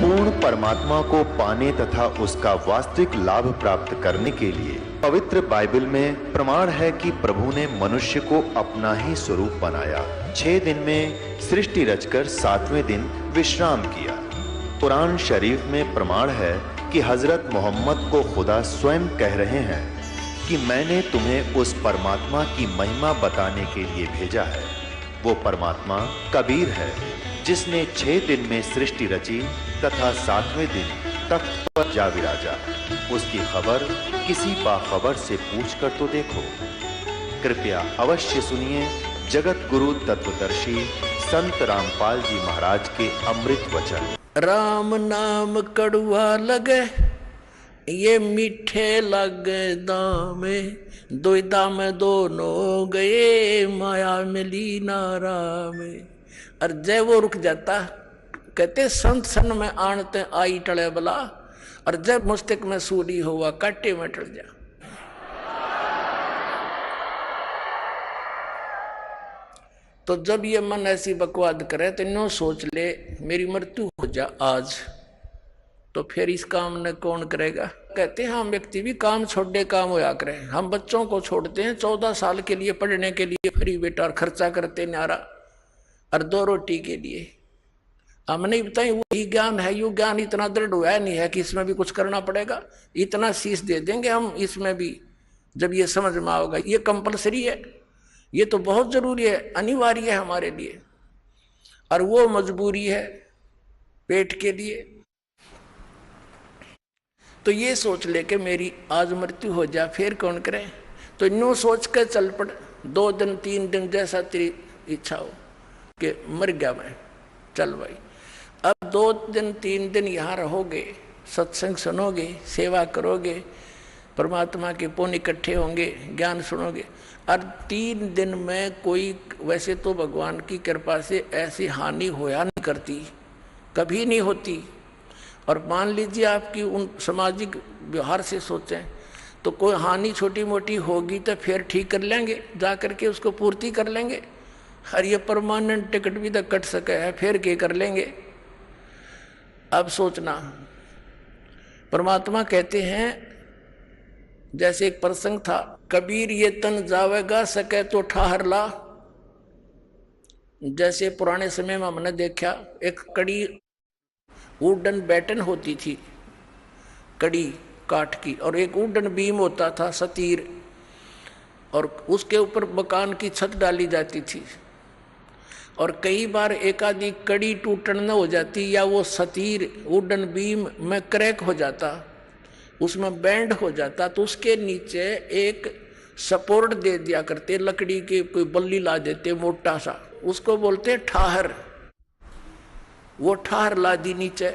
पूर्ण परमात्मा को पाने तथा उसका वास्तविक लाभ प्राप्त करने के लिए पवित्र बाइबल में प्रमाण है कि प्रभु ने मनुष्य को अपना ही स्वरूप बनाया। 6 दिन में सृष्टि रचकर 7वें दिन विश्राम किया। कुरान शरीफ में प्रमाण है कि हजरत मोहम्मद को खुदा स्वयं कह रहे हैं कि मैंने तुम्हें उस परमात्मा की महिमा बताने के लिए भेजा है। वो परमात्मा कबीर है जिसने 6 दिन में सृष्टि रची तथा 7वें दिन तख्त पर जा विराजा। उसकी खबर किसी बाखबर से पूछ कर तो देखो। कृपया अवश्य सुनिए जगत गुरु तत्वदर्शी संत रामपाल जी महाराज के अमृत वचन। राम नाम कड़ुआ लगे ये मीठे लगे दामे, दुविधा में दोनों गए माया मिली नारा में। और जय वो रुक जाता, कहते संत सन में आणते आई टले बला, और जब मुस्तक में सूली हुआ काटे में टल जा। तो जब ये मन ऐसी बकवाद करे तो नो सोच ले मेरी मृत्यु हो जा आज, तो फिर इस काम ने कौन करेगा। कहते हैं हम व्यक्ति भी काम छोड़े काम होया करें। हम बच्चों को छोड़ते हैं 14 साल के लिए पढ़ने के लिए फ्री बेटा, और खर्चा करते न्यारा, और 2 रोटी के लिए। हमने बताई वही ज्ञान है, यू ज्ञान इतना दृढ़ हुआ नहीं है कि इसमें भी कुछ करना पड़ेगा। इतना शीश दे देंगे हम इसमें भी, जब ये समझ में आओगा। ये कंपलसरी है, ये तो बहुत जरूरी है, अनिवार्य है हमारे लिए, और वो मजबूरी है पेट के लिए। तो ये सोच ले कि मेरी आज मृत्यु हो जा, फिर कौन करे। तो यूं सोच कर चल पड़, 2 दिन 3 दिन जैसा तेरी इच्छा हो कि मर गया मैं, चल भाई। अब 2 दिन 3 दिन यहाँ रहोगे, सत्संग सुनोगे, सेवा करोगे, परमात्मा के पुण्य इकट्ठे होंगे, ज्ञान सुनोगे। और 3 दिन में कोई, वैसे तो भगवान की कृपा से ऐसी हानि होया नहीं करती, कभी नहीं होती। और मान लीजिए आपकी उन सामाजिक व्यवहार से सोचें तो कोई हानि छोटी मोटी होगी तो फिर ठीक कर लेंगे, जा करके उसको पूर्ति कर लेंगे। और ये परमानेंट टिकट भी तो कट सके है, फिर क्या कर लेंगे। अब सोचना, परमात्मा कहते हैं, जैसे एक प्रसंग था, कबीर ये तन जावेगा सके तो ठहर ला। जैसे पुराने समय में हमने देखा, एक कड़ी वुडन बैटन होती थी, कड़ी काठ की, और एक वुडन बीम होता था, सतीर, और उसके ऊपर मकान की छत डाली जाती थी। और कई बार एक आधी कड़ी टूटन न हो जाती, या वो सतीर वुडन बीम में क्रैक हो जाता, उसमें बैंड हो जाता, तो उसके नीचे एक सपोर्ट दे दिया करते, लकड़ी के कोई बल्ली ला देते मोटा सा, उसको बोलते ठाहर। वो ठाहर ला दी नीचे,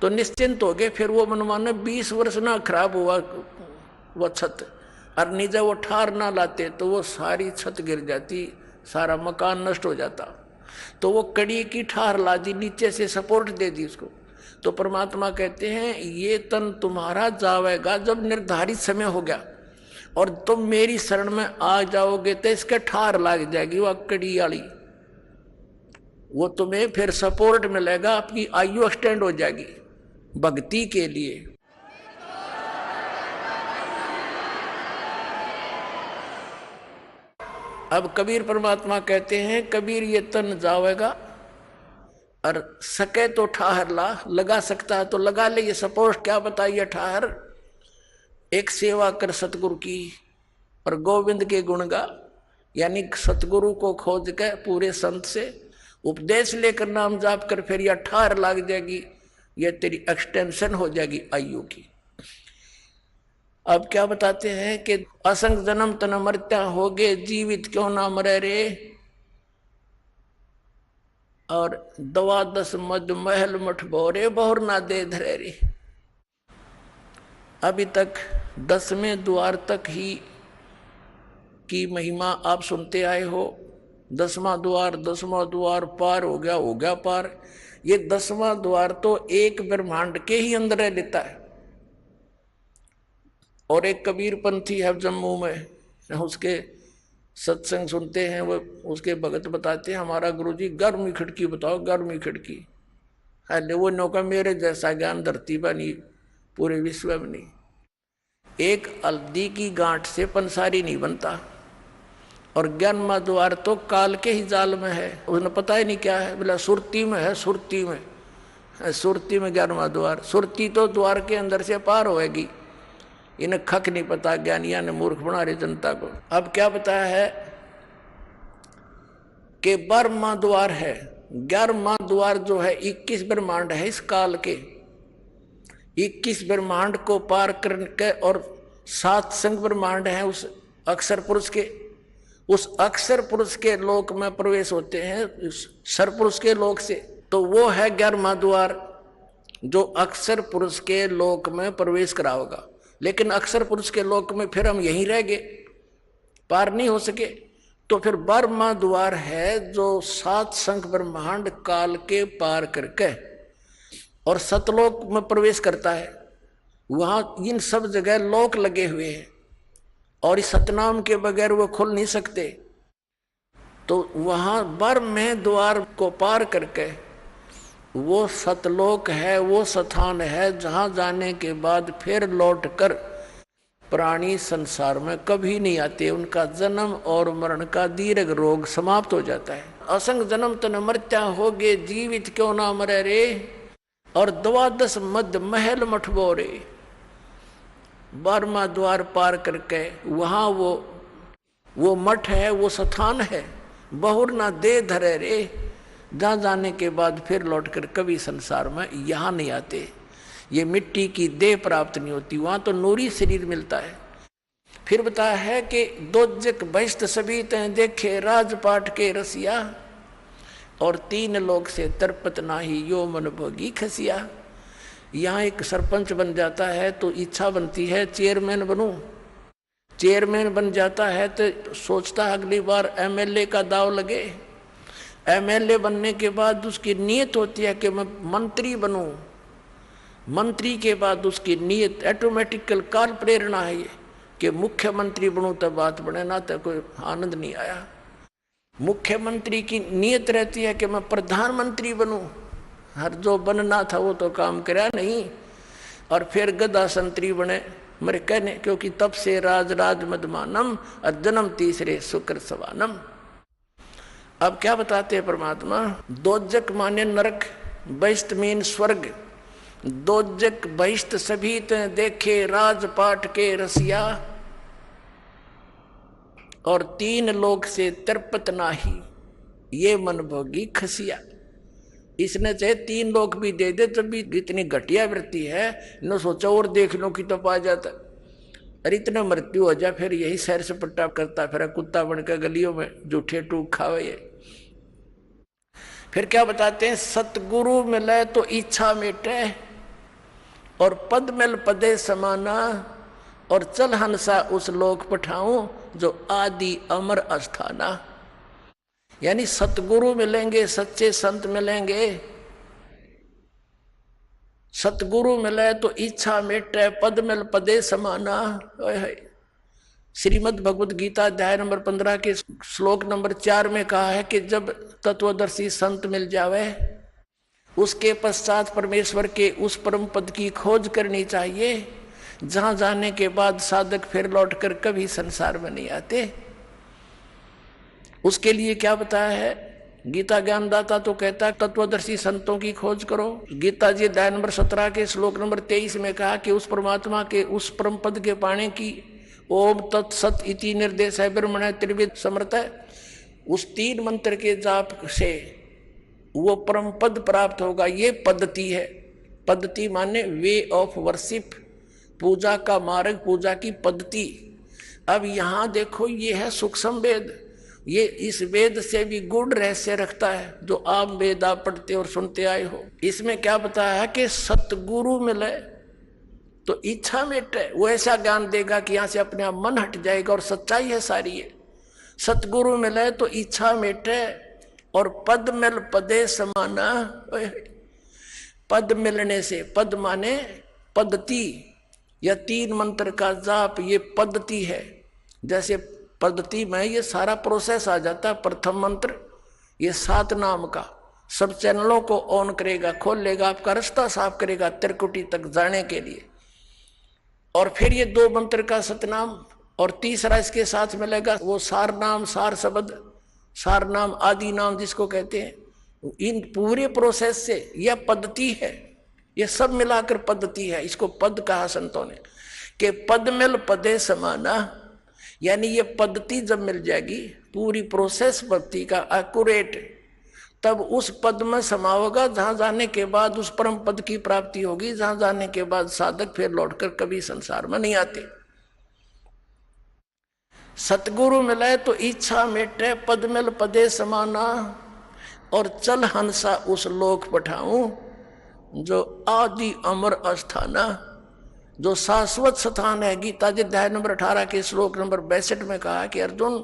तो निश्चिंत हो गए। फिर वो मनमाने 20 वर्ष ना खराब हुआ वो छत, और नीचे वो ठाहर ना लाते तो वो सारी छत गिर जाती, सारा मकान नष्ट हो जाता। तो वो कड़ी की ठाहर ला दी, नीचे से सपोर्ट दे दी उसको। तो परमात्मा कहते हैं ये तन तुम्हारा जावेगा जब निर्धारित समय हो गया, और तुम मेरी शरण में आ जाओगे तो इसके ठाहर लग जाएगी वह कड़ी वाली, वो तुम्हें फिर सपोर्ट मिलेगा, आपकी आयु एक्सटेंड हो जाएगी भक्ति के लिए। अब कबीर परमात्मा कहते हैं, कबीर ये तन जावेगा, और सके तो ठाहर ला, लगा सकता है तो लगा ले। ये सपोर्ट क्या बताइए, ठाहर एक सेवा कर सतगुरु की, और गोविंद के गुण गा, यानी सतगुरु को खोज के पूरे संत से उपदेश लेकर नाम जाप कर, फिर यह ठाहर लग जाएगी, यह तेरी एक्सटेंशन हो जाएगी आयु की। अब क्या बताते हैं कि असंग जन्म तन मरत्या होगे, जीवित क्यों ना मरे रे, और 12 मद महल मठ बोरे बहुर ना दे धरे रे। अभी तक 10वें द्वार तक ही की महिमा आप सुनते आए हो। 10वां द्वार पार हो गया पार। ये 10वां द्वार तो एक ब्रह्मांड के ही अंदर रह लेता है। और एक कबीर पंथी है जम्मू में, उसके सत्संग सुनते हैं, वो उसके भगत बताते हैं, हमारा गुरुजी 11वीं खिड़की बताओ, 11वीं खिड़की। अरे वो नौका मेरे जैसा ज्ञान धरती पर नहीं, पूरे विश्व में नहीं। एक हल्दी की गांठ से पंसारी नहीं बनता, और ज्ञानमा द्वार तो काल के ही जाल में है, उन्हें पता ही नहीं क्या है, बोला सुरती में है, सुरती में, सुरती में ज्ञानमा द्वार, सुरती तो द्वार के अंदर से पार होएगी। इन्हें खक नहीं पता, ज्ञानिया ने मूर्ख बना रही जनता को। अब क्या बताया है कि 12वां द्वार है, 11वां द्वार जो है 21 ब्रह्मांड है इस काल के, 21 ब्रह्मांड को पार करके, और 7 संग ब्रह्मांड है उस अक्षर पुरुष के, उस अक्षर पुरुष के लोक में प्रवेश होते हैं उस सर पुरुष के लोक से। तो वो है 11वां द्वार जो अक्षर पुरुष के लोक में प्रवेश कराओगा। लेकिन अक्षर पुरुष के लोक में फिर हम यहीं रह गए, पार नहीं हो सके। तो फिर 12वां द्वार है जो 7 संख ब्रह्मांड काल के पार करके और सतलोक में प्रवेश करता है। वहां इन सब जगह लोक लगे हुए हैं और इस सतनाम के बगैर वो खुल नहीं सकते। तो वहां 12वें द्वार को पार करके वो सतलोक है, वो स्थान है जहां जाने के बाद फिर लौटकर प्राणी संसार में कभी नहीं आते। उनका जन्म और मरण का दीर्घ रोग समाप्त हो जाता है। असंग जन्म तन मर्त्या होगे, जीवित क्यों ना मरे रे, और 12 मध्य महल मठबो रे। 12वां द्वार पार करके वहां वो मठ है, वो स्थान है, बहुर ना दे धरे रे, जहां जाने के बाद फिर लौटकर कभी संसार में यहां नहीं आते। ये मिट्टी की देह प्राप्त नहीं होती, वहां तो नूरी शरीर मिलता है। फिर बताया है कि दोजक बहिष्ठ सभी तय देखे राजपाट के रसिया, और 3 लोग से तरपत नाही यो मन भोगी खसिया। यहाँ एक सरपंच बन जाता है तो इच्छा बनती है चेयरमैन बनूं, चेयरमैन बन जाता है तो सोचता है अगली बार एमएलए का दाव लगे। एमएलए बनने के बाद उसकी नीयत होती है कि मैं मंत्री बनूं, मंत्री के बाद उसकी नीयत ऑटोमेटिकल काल प्रेरणा है ये कि मुख्यमंत्री बनूं तब बात बने, ना तो कोई आनंद नहीं आया। मुख्यमंत्री की नीयत रहती है कि मैं प्रधानमंत्री बनूं, हर जो बनना था वो तो काम करा नहीं, और फिर गदा संतरी बने मेरे कहने, क्योंकि तब से राज राज मदमानम और जन्म तीसरे शुक्र सवानम। अब क्या बताते हैं परमात्मा, दोजक माने नरक, बहिष्ठ मीन स्वर्ग, दोजक बहिष्ठ सभी ते देखे राजपाट के रसिया, और 3 लोक से तरपत नाही ये मन भोगी खसिया। इसने चाहे 3 लोक भी दे दे तब भी इतनी घटिया वृत्ति है, न सोचा और देख लो कि तो पा जाता। अरे इतना मृत्यु हो जाए फिर यही सैर सपट्टा करता फिर कुत्ता बनकर गलियों में जूठे टूक खावे ये। फिर क्या बताते हैं, सतगुरु मिले तो इच्छा मिटे, और पद मिल पदे समाना, और चल हंसा उस लोक पठाऊं जो आदि अमर अस्थाना। यानी सतगुरु मिलेंगे, सच्चे संत मिलेंगे, सतगुरु मिले तो इच्छा मिटे, पद मिल पदे समाना। श्रीमद् भगवद गीता अध्याय नंबर 15 के श्लोक नंबर 4 में कहा है कि जब तत्वदर्शी संत मिल जावे उसके पश्चात परमेश्वर के उस परम पद की खोज करनी चाहिए, जहां जाने के बाद साधक फिर लौटकर कभी संसार में नहीं आते। उसके लिए क्या बताया है, गीता ज्ञानदाता तो कहता है तत्वदर्शी संतों की खोज करो। गीता जी अध्याय नंबर 17 के श्लोक नंबर 23 में कहा कि उस परमात्मा के उस परम पद के पाने की ओम तत्सत इति निर्देश है ब्रह्मण त्रिविध समर्थ है। उस 3 मंत्र के जाप से वो परम पद प्राप्त होगा। ये पद्धति है, पद्धति माने वे ऑफ वर्शिप, पूजा का मार्ग, पूजा की पद्धति। अब यहाँ देखो ये है सूक्ष्म वेद, ये इस वेद से भी गूढ़ रहस्य रखता है जो आप वेद आप पढ़ते और सुनते आए हो। इसमें क्या बताया है कि सतगुरु मिले तो इच्छा मिटे, वो ऐसा ज्ञान देगा कि यहाँ से अपने आप मन हट जाएगा और सच्चाई है सारी है। सतगुरु मिले तो इच्छा मिटे और पद मिल पदे समाना। पद मिलने से, पद माने पद्धति या 3 मंत्र का जाप, ये पद्धति है। जैसे पद्धति में ये सारा प्रोसेस आ जाता है। प्रथम मंत्र ये 7 नाम का, सब चैनलों को ऑन करेगा, खोल लेगा, आपका रास्ता साफ करेगा त्रिकुटी तक जाने के लिए। और फिर ये 2 मंत्र का सतनाम, और तीसरा इसके साथ मिलेगा वो सार नाम, सार शब्द, सार नाम, आदि नाम जिसको कहते हैं। इन पूरे प्रोसेस से यह पद्धति है, यह सब मिलाकर पद्धति है। इसको पद कहा संतों ने कि पद मिल पदे समाना, यानी ये पद्धति जब मिल जाएगी, पूरी प्रोसेस भक्ति का एक्यूरेट, तब उस पद में समा होगा जहां जाने के बाद उस परम पद की प्राप्ति होगी, जहां जाने के बाद साधक फिर लौटकर कभी संसार में नहीं आते। सतगुरु मिले तो इच्छा मिटे, पद मिल पदे समाना, और चल हंसा उस लोक पठाऊं जो आदि अमर अस्थाना, जो शाश्वत स्थान है। गीता जी अध्याय नंबर 18 के श्लोक नंबर 62 में कहा कि अर्जुन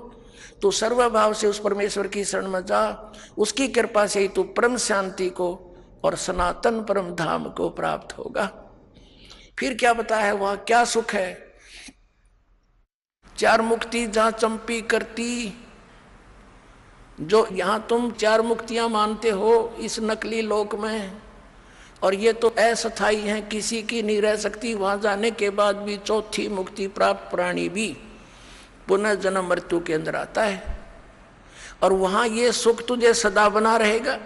तू सर्वभाव से उस परमेश्वर की शरण में जा, उसकी कृपा से ही तू परम शांति को और सनातन परम धाम को प्राप्त होगा। फिर क्या बताया है, वहां क्या सुख है। 4 मुक्ति जहां चंपी करती, जो यहां तुम 4 मुक्तियां मानते हो इस नकली लोक में, और ये तो अस्थायी है, किसी की नहीं रह सकती। वहां जाने के बाद भी चौथी मुक्ति प्राप्त प्राणी भी पुनः जन्म मृत्यु के अंदर आता है, और वहां ये सुख तुझे सदा बना रहेगा।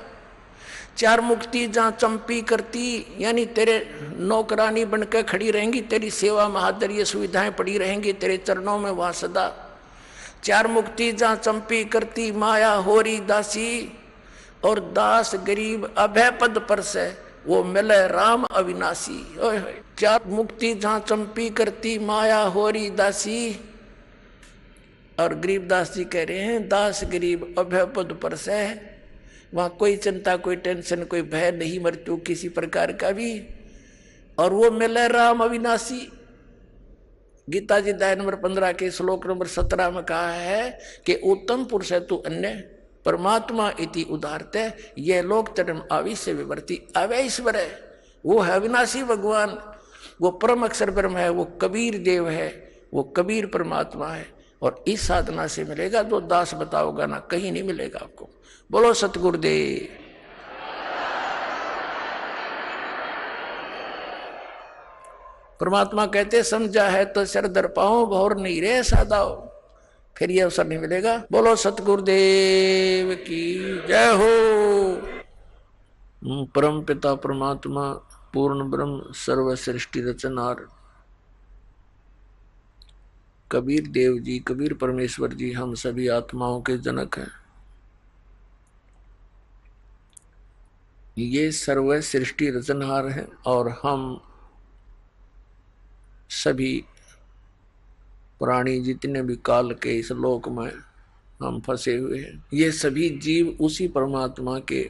4 मुक्ति जहां चंपी करती, यानी तेरे नौकरानी बनकर खड़ी रहेंगी, तेरी सेवा महादर ये सुविधाएं पड़ी रहेंगी तेरे चरणों में वहां सदा। 4 मुक्ति जहां चंपी करती, माया होरी दासी, और दास गरीब अभय पद पर से वो मिले राम अविनाशी। 4 मुक्ति जहां चंपी करती, माया होरी दासी, और गरीबदास जी कह रहे हैं दास गरीब अभय पद पर से, वहां कोई चिंता, कोई टेंशन, कोई भय नहीं मृत्यु किसी प्रकार का भी, और वो मिले राम अविनाशी। गीता जी अध्याय नंबर 15 के श्लोक नंबर 17 में कहा है कि उत्तम पुरुष है तू अन्य परमात्मा इति उदारते, ये लोक चरम आविश्य विवर्ती। अवय ईश्वर है, वो है अविनाशी भगवान, वो परम अक्षर ब्रह्म है, वो कबीर देव है, वो कबीर परमात्मा है। और इस साधना से मिलेगा जो दास बताओगा ना, कहीं नहीं मिलेगा आपको। बोलो सतगुरुदेव। परमात्मा कहते समझा है तो सिर दर पाओ, भौर नहीं रे सादाओ, फिर ये अवसर नहीं मिलेगा। बोलो सतगुरुदेव की जय हो। परम पिता परमात्मा पूर्ण ब्रह्म सर्व सृष्टि रचनार कबीर देव जी, कबीर परमेश्वर जी हम सभी आत्माओं के जनक हैं। ये सर्व सृष्टि रचनहार है और हम सभी प्राणी जितने भी काल के इस लोक में हम फंसे हुए हैं, ये सभी जीव उसी परमात्मा के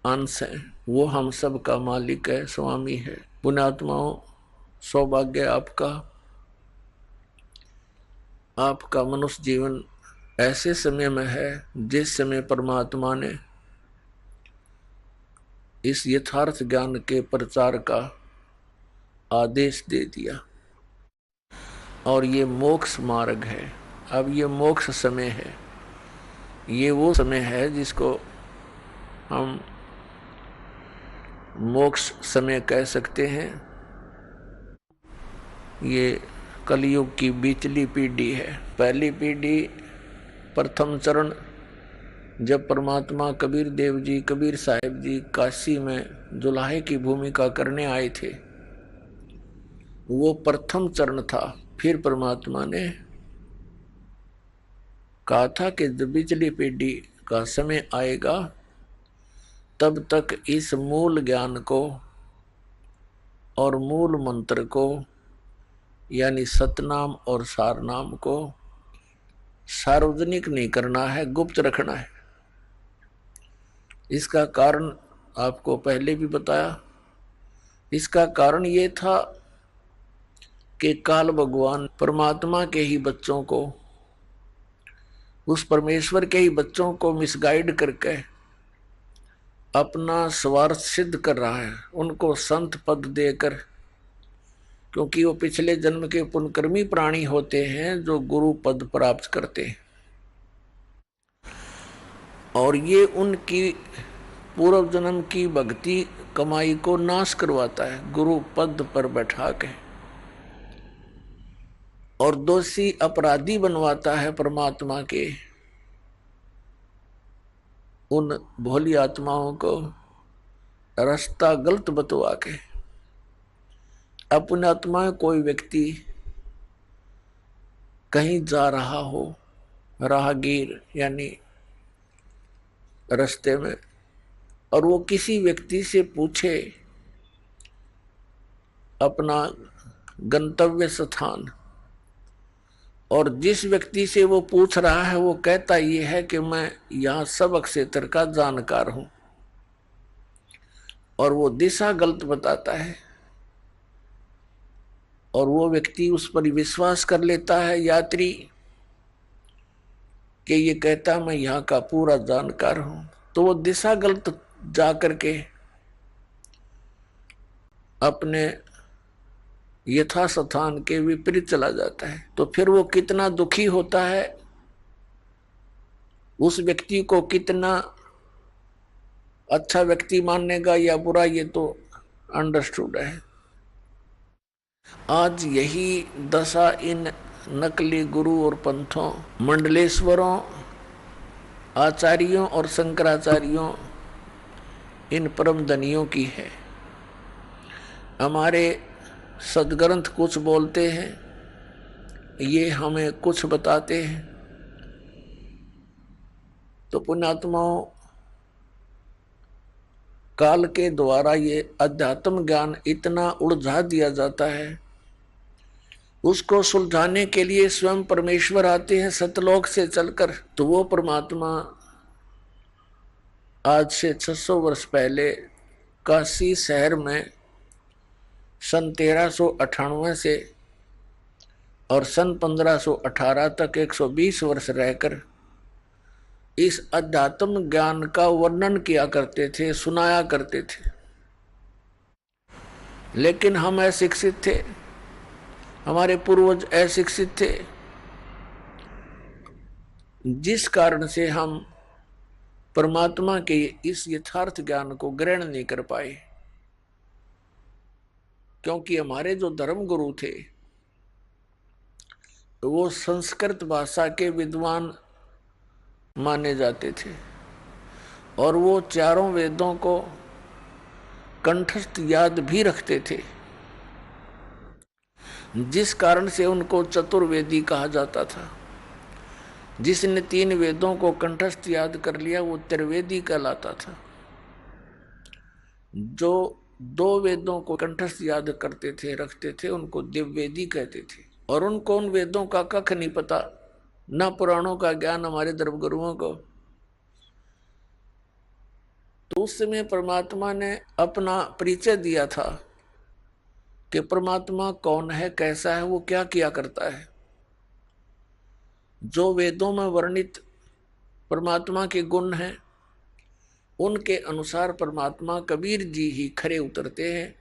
अंश हैं। वो हम सब का मालिक है, स्वामी है। पुण्यात्माओं, सौभाग्य आपका मनुष्य जीवन ऐसे समय में है जिस समय परमात्मा ने इस यथार्थ ज्ञान के प्रचार का आदेश दे दिया, और ये मोक्ष मार्ग है। अब ये मोक्ष समय है, ये वो समय है जिसको हम मोक्ष समय कह सकते हैं। ये कलयुग की बीचली पीढ़ी है। पहली पीढ़ी, प्रथम चरण, जब परमात्मा कबीर देव जी, कबीर साहिब जी काशी में जुलाहे की भूमिका करने आए थे, वो प्रथम चरण था। फिर परमात्मा ने कहा था कि जब बिचली पीढ़ी का समय आएगा तब तक इस मूल ज्ञान को और मूल मंत्र को, यानी सतनाम और सारनाम को सार्वजनिक नहीं करना है, गुप्त रखना है। इसका कारण आपको पहले भी बताया। इसका कारण ये था कि काल भगवान परमात्मा के ही बच्चों को, उस परमेश्वर के ही बच्चों को मिसगाइड करके अपना स्वार्थ सिद्ध कर रहा है, उनको संत पद देकर, क्योंकि वो पिछले जन्म के पुण्यकर्मी प्राणी होते हैं जो गुरु पद प्राप्त करते हैं। और ये उनकी पूर्व जन्म की भक्ति कमाई को नाश करवाता है गुरु पद पर बैठा के, और दोषी अपराधी बनवाता है परमात्मा के उन भोली आत्माओं को रास्ता गलत बतवा के। अपने आत्मा कोई व्यक्ति कहीं जा रहा हो, राहगीर यानी रास्ते में, और वो किसी व्यक्ति से पूछे अपना गंतव्य स्थान, और जिस व्यक्ति से वो पूछ रहा है वो कहता ये है कि मैं यहाँ सबक क्षेत्र का जानकार हूं, और वो दिशा गलत बताता है, और वो व्यक्ति उस पर विश्वास कर लेता है यात्री कि ये कहता मैं यहाँ का पूरा जानकार हूं, तो वो दिशा गलत जा करके अपने यथास्थान के विपरीत चला जाता है। तो फिर वो कितना दुखी होता है, उस व्यक्ति को कितना अच्छा व्यक्ति मानेगा या बुरा, ये तो अंडरस्टूड है। आज यही दशा इन नकली गुरु और पंथों, मंडलेश्वरों, आचार्यों और शंकराचार्यों, इन परम धनियों की है। हमारे सदग्रंथ कुछ बोलते हैं, ये हमें कुछ बताते हैं, तो पुण्यात्माओं काल के द्वारा ये अध्यात्म ज्ञान इतना उलझा दिया जाता है, उसको सुलझाने के लिए स्वयं परमेश्वर आते हैं सतलोक से चलकर। तो वो परमात्मा आज से 600 वर्ष पहले काशी शहर में सन 1398 से और सन 1518 तक 120 वर्ष रहकर इस अध्यात्म ज्ञान का वर्णन किया करते थे, सुनाया करते थे। लेकिन हम अशिक्षित थे, हमारे पूर्वज अशिक्षित थे, जिस कारण से हम परमात्मा के इस यथार्थ ज्ञान को ग्रहण नहीं कर पाए। क्योंकि हमारे जो धर्म गुरु थे वो संस्कृत भाषा के विद्वान माने जाते थे, और वो चारों वेदों को कंठस्थ याद भी रखते थे, जिस कारण से उनको चतुर्वेदी कहा जाता था। जिसने 3 वेदों को कंठस्थ याद कर लिया वो त्रिवेदी कहलाता था। जो 2 वेदों को कंठस्थ याद करते थे, रखते थे, उनको दिव्यवेदी कहते थे। और उनको उन वेदों का कख नहीं पता, न पुराणों का ज्ञान हमारे धर्मगुरुओं को। तो उस समय परमात्मा ने अपना परिचय दिया था कि परमात्मा कौन है, कैसा है, वो क्या किया करता है। जो वेदों में वर्णित परमात्मा के गुण हैं उनके अनुसार परमात्मा कबीर जी ही खरे उतरते हैं,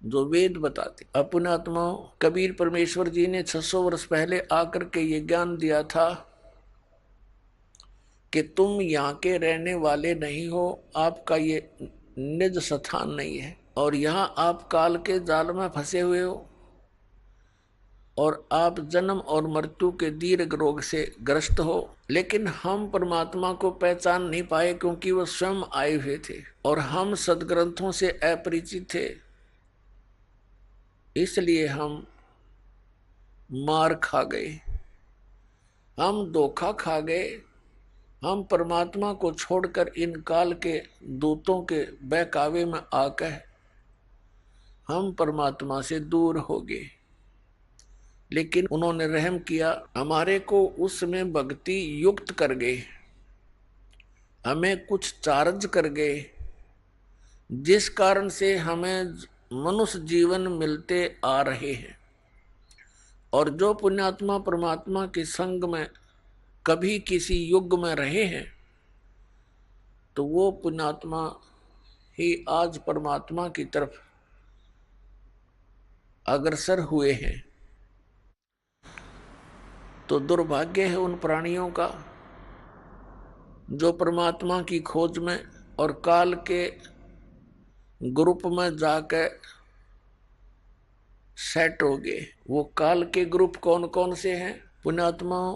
जो वेद बताते। अपने आत्माओं कबीर परमेश्वर जी ने 600 वर्ष पहले आकर के ये ज्ञान दिया था कि तुम यहाँ के रहने वाले नहीं हो, आपका ये निज स्थान नहीं है, और यहाँ आप काल के जाल में फंसे हुए हो, और आप जन्म और मृत्यु के दीर्घ रोग से ग्रस्त हो। लेकिन हम परमात्मा को पहचान नहीं पाए, क्योंकि वो स्वयं आए हुए थे और हम सदग्रंथों से अपरिचित थे। इसलिए हम मार खा गए, हम धोखा खा गए। हम परमात्मा को छोड़कर इन काल के दूतों के बहकावे में आकर हम परमात्मा से दूर हो गए। लेकिन उन्होंने रहम किया, हमारे को उसमें भक्ति युक्त कर गए, हमें कुछ चार्ज कर गए, जिस कारण से हमें मनुष्य जीवन मिलते आ रहे हैं। और जो पुण्यात्मा परमात्मा के संग में कभी किसी युग में रहे हैं, तो वो पुण्यात्मा ही आज परमात्मा की तरफ अग्रसर हुए हैं। तो दुर्भाग्य है उन प्राणियों का जो परमात्मा की खोज में और काल के ग्रुप में जाके सेट हो गए। वो काल के ग्रुप कौन कौन से हैं? पुण्यात्माओं,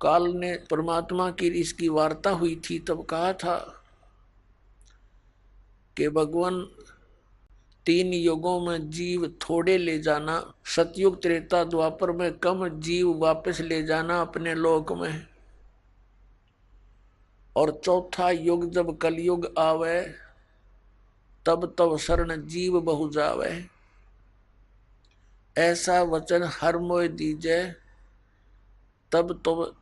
काल ने परमात्मा की इसकी वार्ता हुई थी तब कहा था कि भगवान 3 युगों में जीव थोड़े ले जाना, सतयुग त्रेता द्वापर में कम जीव वापस ले जाना अपने लोक में, और चौथा युग जब कलयुग आवे तब तब शरण जीव बहु जावे। ऐसा वचन हर मोय दीजे, तब तो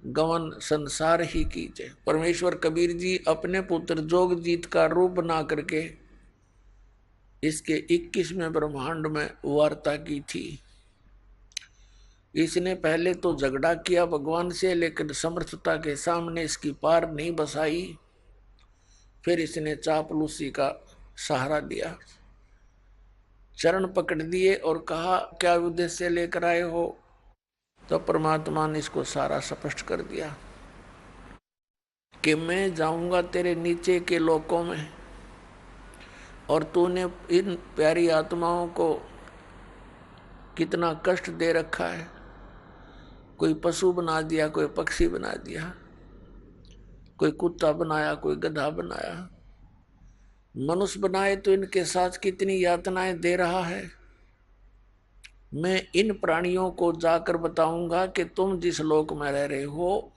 गवन संसार ही कीजे। परमेश्वर कबीर जी अपने पुत्र जोगजीत का रूप बना करके इसके 21वें ब्रह्मांड में वार्ता की थी। इसने पहले तो झगड़ा किया भगवान से, लेकिन समर्थता के सामने इसकी पार नहीं बसाई। फिर इसने चापलूसी का सहारा दिया, चरण पकड़ दिए और कहा क्या उद्देश्य लेकर आए हो? तो परमात्मा ने इसको सारा स्पष्ट कर दिया कि मैं जाऊंगा तेरे नीचे के लोकों में, और तूने इन प्यारी आत्माओं को कितना कष्ट दे रखा है। कोई पशु बना दिया, कोई पक्षी बना दिया, कोई कुत्ता बनाया, कोई गधा बनाया, मनुष्य बनाए तो इनके साथ कितनी यातनाएं दे रहा है। मैं इन प्राणियों को जाकर बताऊंगा कि तुम जिस लोक में रह रहे हो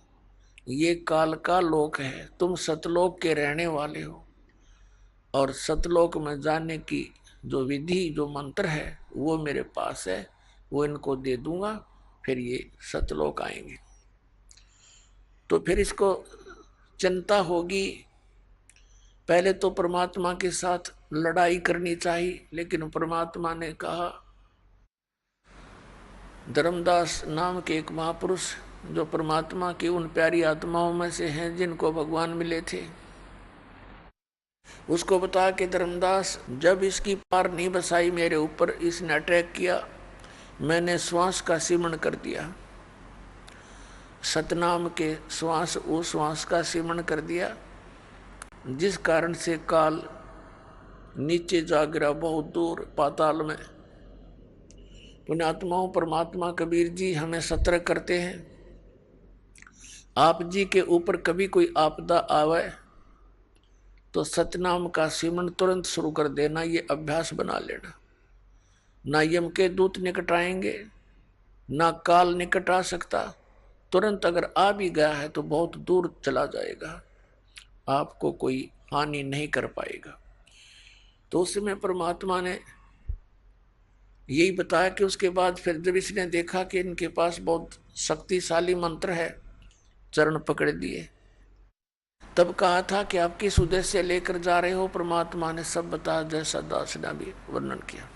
ये काल का लोक है, तुम सतलोक के रहने वाले हो, और सतलोक में जाने की जो विधि, जो मंत्र है वो मेरे पास है, वो इनको दे दूंगा, फिर ये सतलोक आएंगे। तो फिर इसको चिंता होगी। पहले तो परमात्मा के साथ लड़ाई करनी चाहिए, लेकिन परमात्मा ने कहा, धर्मदास नाम के एक महापुरुष जो परमात्मा की उन प्यारी आत्माओं में से हैं जिनको भगवान मिले थे, उसको बता कि धर्मदास जब इसकी पार नहीं बसाई मेरे ऊपर, इसने अटैक किया, मैंने श्वास का सिमरण कर दिया, सतनाम के श्वास, वो श्वास का सिमरण कर दिया, जिस कारण से काल नीचे जा गिरा बहुत दूर पाताल में। पुण्यात्माओं, परमात्मा कबीर जी हमें सतर्क करते हैं। आप जी के ऊपर कभी कोई आपदा आवे तो सतनाम का सिमरण तुरंत शुरू कर देना, ये अभ्यास बना लेना। ना यम के दूत निकट आएंगे, ना काल निकट आ सकता, तुरंत अगर आ भी गया है तो बहुत दूर चला जाएगा, आपको कोई हानि नहीं कर पाएगा। तो उस समय परमात्मा ने यही बताया कि उसके बाद फिर जब इसने देखा कि इनके पास बहुत शक्तिशाली मंत्र है, चरण पकड़ दिए। तब कहा था कि आप किस उद्देश्य से लेकर जा रहे हो? परमात्मा ने सब बताया, जैसा दास ने भी वर्णन किया।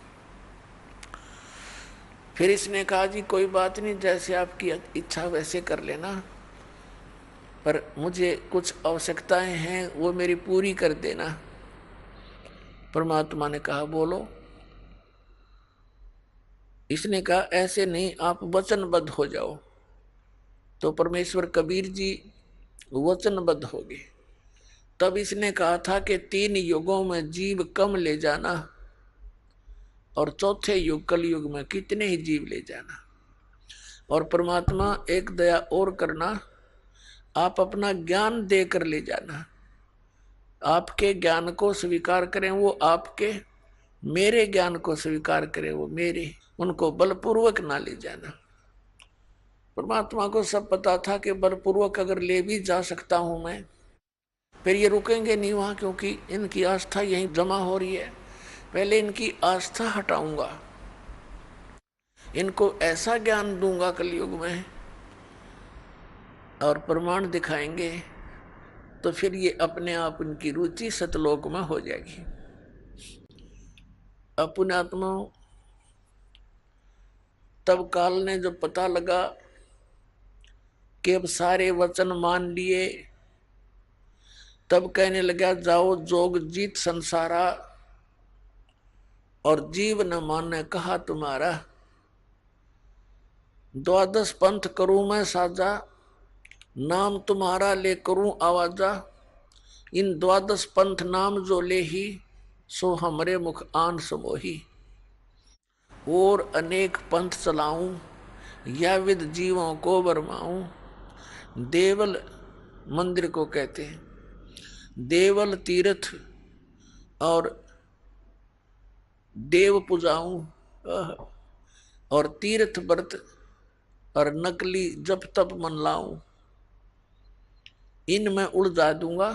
फिर इसने कहा जी कोई बात नहीं, जैसे आपकी इच्छा वैसे कर लेना, पर मुझे कुछ आवश्यकताएं हैं वो मेरी पूरी कर देना। परमात्मा ने कहा बोलो। इसने कहा ऐसे नहीं, आप वचनबद्ध हो जाओ। तो परमेश्वर कबीर जी वचनबद्ध हो गए। तब इसने कहा था कि 3 युगों में जीव कम ले जाना, और चौथे युग कलयुग में कितने ही जीव ले जाना। और परमात्मा एक दया और करना, आप अपना ज्ञान देकर ले जाना, आपके ज्ञान को स्वीकार करें वो आपके, मेरे ज्ञान को स्वीकार करें वो मेरे, उनको बलपूर्वक ना ले जाना। परमात्मा को सब पता था कि बलपूर्वक अगर ले भी जा सकता हूं मैं, फिर ये रुकेंगे नहीं वहां, क्योंकि इनकी आस्था यहीं जमा हो रही है। पहले इनकी आस्था हटाऊंगा, इनको ऐसा ज्ञान दूंगा कलयुग में और प्रमाण दिखाएंगे, तो फिर ये अपने आप इनकी रुचि सतलोक में हो जाएगी। पुण्यात्मा, तब काल ने जब पता लगा कि अब सारे वचन मान लिए, तब कहने लगा जाओ जोग जीत संसारा, और जीव न माने कहा तुम्हारा। 12 पंथ करूं मैं साजा, नाम तुम्हारा ले करूं आवाजा, इन द्वादश पंथ नाम जो ले ही, सो हमरे मुख आन समोही। और अनेक पंथ चलाऊं, या विद जीवों को बरमाऊं। देवल मंदिर को कहते हैं, देवल तीर्थ और देव पूजाऊं, और तीर्थ व्रत और नकली जप तप मन लाऊं। इनमें उलझा दूंगा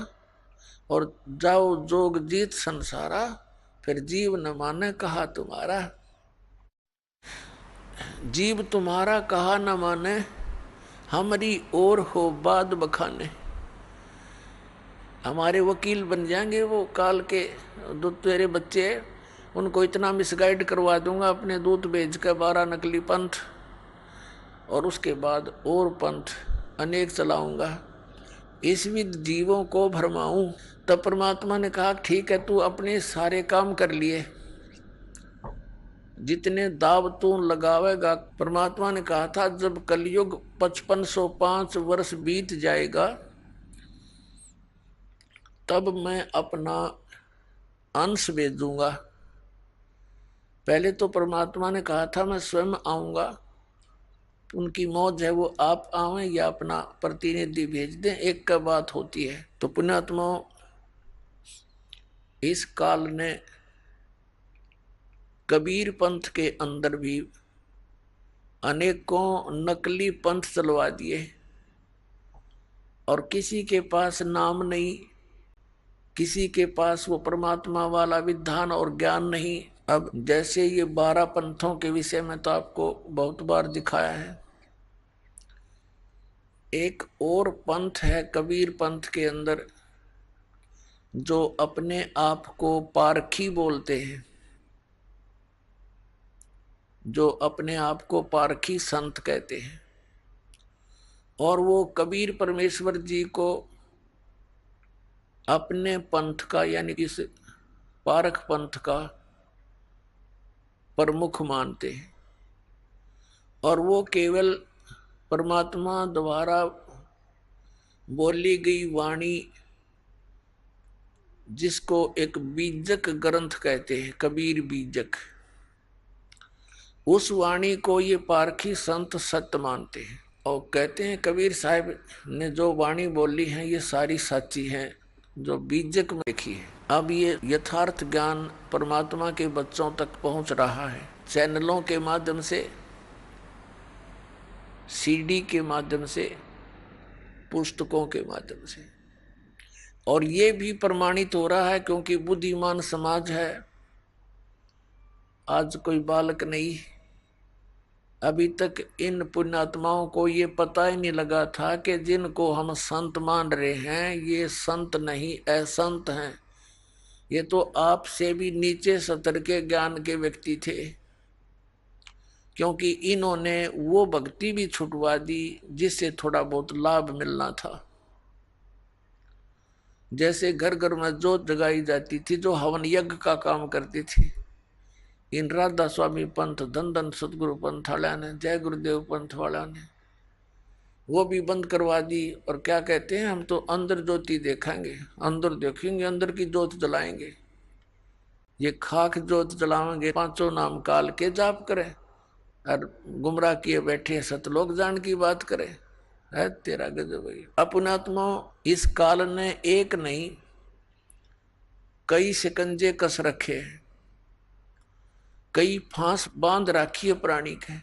और जाओ जोग जीत संसारा, फिर जीव न माने कहा तुम्हारा। जीव तुम्हारा कहा न माने, हमारी ओर हो बाद बखाने। हमारे वकील बन जाएंगे वो काल के, जो तेरे बच्चे उनको इतना मिसगाइड करवा दूंगा अपने दूत भेज कर 12 नकली पंथ, और उसके बाद और पंथ अनेक चलाऊंगा, इस विद जीवों को भरमाऊं। तब परमात्मा ने कहा ठीक है, तू अपने सारे काम कर लिए, जितने दाव तू लगावेगा। परमात्मा ने कहा था जब कलयुग 5505 वर्ष बीत जाएगा, तब मैं अपना अंश भेजूंगा। पहले तो परमात्मा ने कहा था मैं स्वयं आऊंगा, उनकी मौज है वो आप आवें या अपना प्रतिनिधि भेज दें, एक का बात होती है। तो पुण्यात्माओं, इस काल ने कबीर पंथ के अंदर भी अनेकों नकली पंथ चलवा दिए, और किसी के पास नाम नहीं, किसी के पास वो परमात्मा वाला विधान और ज्ञान नहीं। अब जैसे ये 12 पंथों के विषय में तो आपको बहुत बार दिखाया है। एक और पंथ है कबीर पंथ के अंदर, जो अपने आप को पारखी बोलते हैं, जो अपने आप को पारखी संत कहते हैं। और वो कबीर परमेश्वर जी को अपने पंथ का यानी कि पारख पंथ का प्रमुख मानते हैं, और वो केवल परमात्मा द्वारा बोली गई वाणी, जिसको एक बीजक ग्रंथ कहते हैं, कबीर बीजक, उस वाणी को ये पारखी संत सत्य मानते हैं, और कहते हैं कबीर साहब ने जो वाणी बोली है ये सारी सच्ची है, जो बीजक में लिखी है। अब ये यथार्थ ज्ञान परमात्मा के बच्चों तक पहुंच रहा है, चैनलों के माध्यम से, सीडी के माध्यम से, पुस्तकों के माध्यम से। और ये भी प्रमाणित हो रहा है क्योंकि बुद्धिमान समाज है। आज कोई बालक नहीं, अभी तक इन पुण्यात्माओं को ये पता ही नहीं लगा था कि जिनको हम संत मान रहे हैं ये संत नहीं असंत हैं। ये तो आपसे भी नीचे स्तर के ज्ञान के व्यक्ति थे, क्योंकि इन्होंने वो भक्ति भी छुटवा दी जिससे थोड़ा बहुत लाभ मिलना था। जैसे घर घर में जोत जगाई जाती थी, जो हवन यज्ञ का काम करती थी, इन राधा स्वामी पंथ, धन धन सतगुरु पंथ वाला ने, जय गुरुदेव पंथ वाला ने वो भी बंद करवा दी। और क्या कहते हैं, हम तो अंदर ज्योति देखेंगे, अंदर देखेंगे, अंदर की ज्योत जलाएंगे। ये खाक ज्योत जलाएंगे, पांचों नाम काल के जाप करें, और गुमराह किए बैठे सतलोक जान की बात करें। है तेरा गजब भाई। अपनात्मा, इस काल ने एक नहीं कई शिकंजे कस रखे, कई फांस बांध रखी है प्राणी के।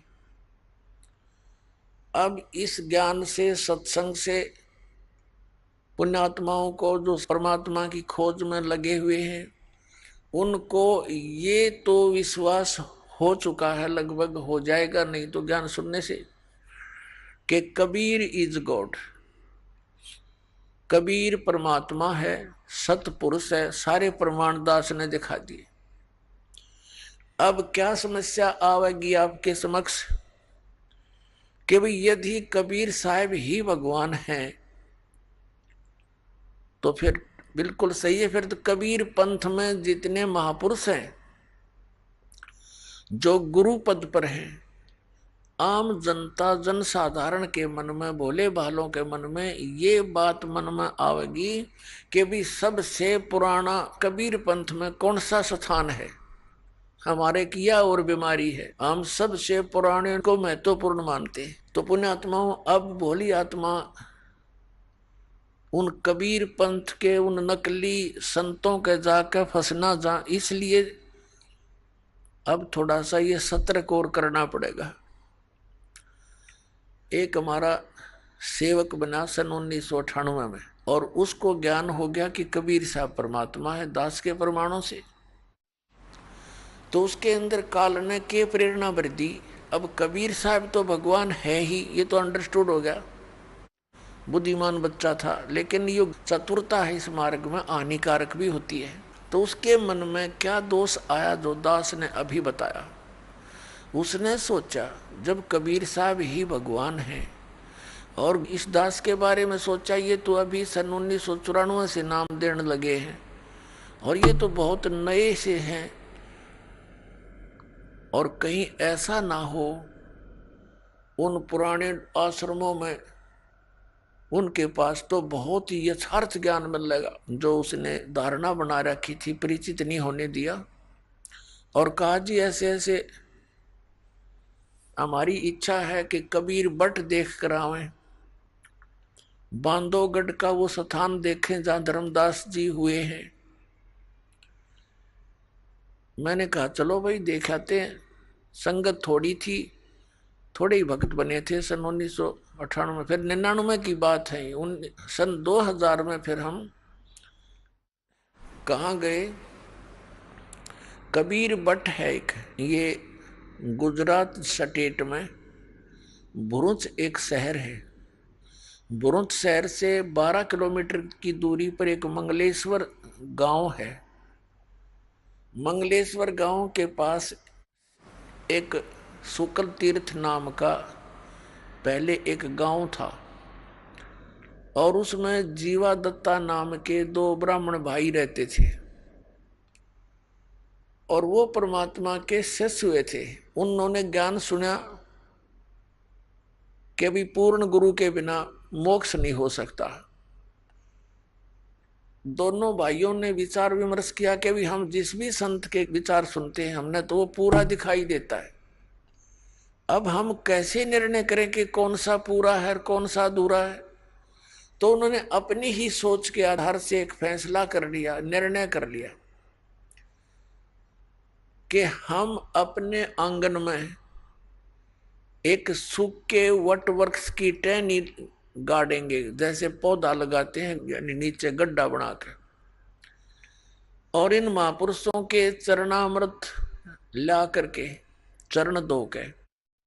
अब इस ज्ञान से, सत्संग से पुण्यात्माओं को जो परमात्मा की खोज में लगे हुए हैं, उनको ये तो विश्वास हो चुका है, लगभग हो जाएगा नहीं तो ज्ञान सुनने से, कि कबीर इज गॉड, कबीर परमात्मा है, सतपुरुष है। सारे प्रमाण दास ने दिखा दिए। अब क्या समस्या आवेगी आपके समक्ष कि भाई यदि कबीर साहब ही भगवान हैं तो फिर बिल्कुल सही है। फिर तो कबीर पंथ में जितने महापुरुष हैं जो गुरु पद पर हैं, आम जनता जनसाधारण के मन में, भोले भालों के मन में ये बात मन में आवेगी कि भी सबसे पुराना कबीर पंथ में कौन सा स्थान है, हमारे किया और बीमारी है। हम सबसे पुराने को महत्वपूर्ण मानते हैं। तो पुण्यात्माओं, अब भोली आत्मा उन कबीर पंथ के उन नकली संतों के जाकर फंसना जा, इसलिए अब थोड़ा सा ये सतर्क और करना पड़ेगा। एक हमारा सेवक बना सन 1998 में, और उसको ज्ञान हो गया कि कबीर साहब परमात्मा है दास के प्रमाणों से। तो उसके अंदर काल ने के प्रेरणा भर दी, अब कबीर साहब तो भगवान है ही, ये तो अंडरस्टूड हो गया। बुद्धिमान बच्चा था, लेकिन ये चतुरता है इस मार्ग में हानिकारक भी होती है। तो उसके मन में क्या दोष आया जो दास ने अभी बताया। उसने सोचा जब कबीर साहब ही भगवान हैं, और इस दास के बारे में सोचा ये तो अभी सन 1994 से नाम देने लगे हैं, और ये तो बहुत नए से हैं, और कहीं ऐसा ना हो उन पुराने आश्रमों में उनके पास तो बहुत ही यथार्थ ज्ञान मिलेगा जो उसने धारणा बना रखी थी, परिचित नहीं होने दिया। और कहा जी ऐसे ऐसे हमारी इच्छा है कि कबीर बट देख कर आवें, बांधवगढ़ का वो स्थान देखें जहां धर्मदास जी हुए हैं। मैंने कहा चलो भाई देख आते हैं। संगत थोड़ी थी, थोड़े ही भक्त बने थे सन 1998 में। फिर 99 की बात है, सन 2000 में फिर हम कहाँ गए, कबीर बट है एक, ये गुजरात स्टेट में भरूच एक शहर है। भरूच शहर से 12 किलोमीटर की दूरी पर एक मंगलेश्वर गांव है। मंगलेश्वर गांव के पास एक शुक्ल तीर्थ नाम का पहले एक गांव था, और उसमें जीवा दत्ता नाम के 2 ब्राह्मण भाई रहते थे, और वो परमात्मा के शिष्य हुए थे। उन्होंने ज्ञान सुना कि अभी पूर्ण गुरु के बिना मोक्ष नहीं हो सकता। दोनों भाइयों ने विचार विमर्श किया कि भी हम जिस भी संत के विचार सुनते हैं हमने तो वो पूरा दिखाई देता है, अब हम कैसे निर्णय करें कि कौन सा पूरा है और कौन सा अधूरा है। तो उन्होंने अपनी ही सोच के आधार से एक फैसला कर लिया, निर्णय कर लिया कि हम अपने आंगन में एक सूखे वट वृक्ष की टहनी गाड़ेंगे, जैसे पौधा लगाते हैं, यानी नीचे गड्ढा बनाकर, और इन महापुरुषों के चरणामृत ला करके चरण धो के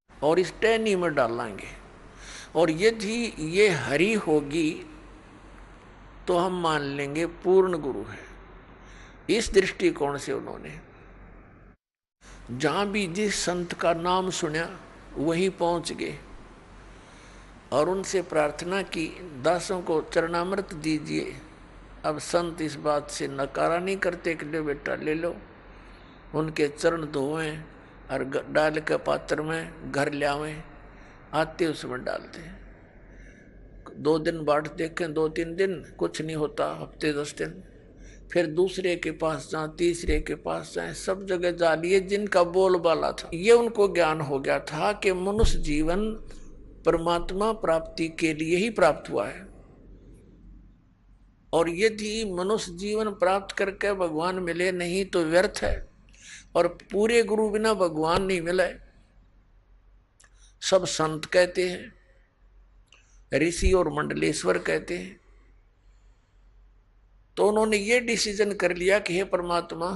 और इस टहनी में डालेंगे, और यदि ये हरी होगी तो हम मान लेंगे पूर्ण गुरु है। इस दृष्टिकोण से उन्होंने जहां भी जिस संत का नाम सुना वहीं पहुंच गए, और उनसे प्रार्थना की दासों को चरणामृत दीजिए। अब संत इस बात से नकारा नहीं करते कि ले बेटा ले लो, उनके चरण धोएं और डाल के पात्र में घर ले आवें, आते उसमें डालते हैं। 2 दिन बाट देखें, 2-3 दिन कुछ नहीं होता, हफ्ते 10 दिन, फिर दूसरे के पास जाएं, तीसरे के पास जाएं, सब जगह जा लिए जिनका बोलबाला था। ये उनको ज्ञान हो गया था कि मनुष्य जीवन परमात्मा प्राप्ति के लिए ही प्राप्त हुआ है, और यदि मनुष्य जीवन प्राप्त करके भगवान मिले नहीं तो व्यर्थ है, और पूरे गुरु बिना भगवान नहीं मिले। सब संत कहते हैं, ऋषि और मंडलेश्वर कहते हैं। तो उन्होंने ये डिसीजन कर लिया कि हे परमात्मा,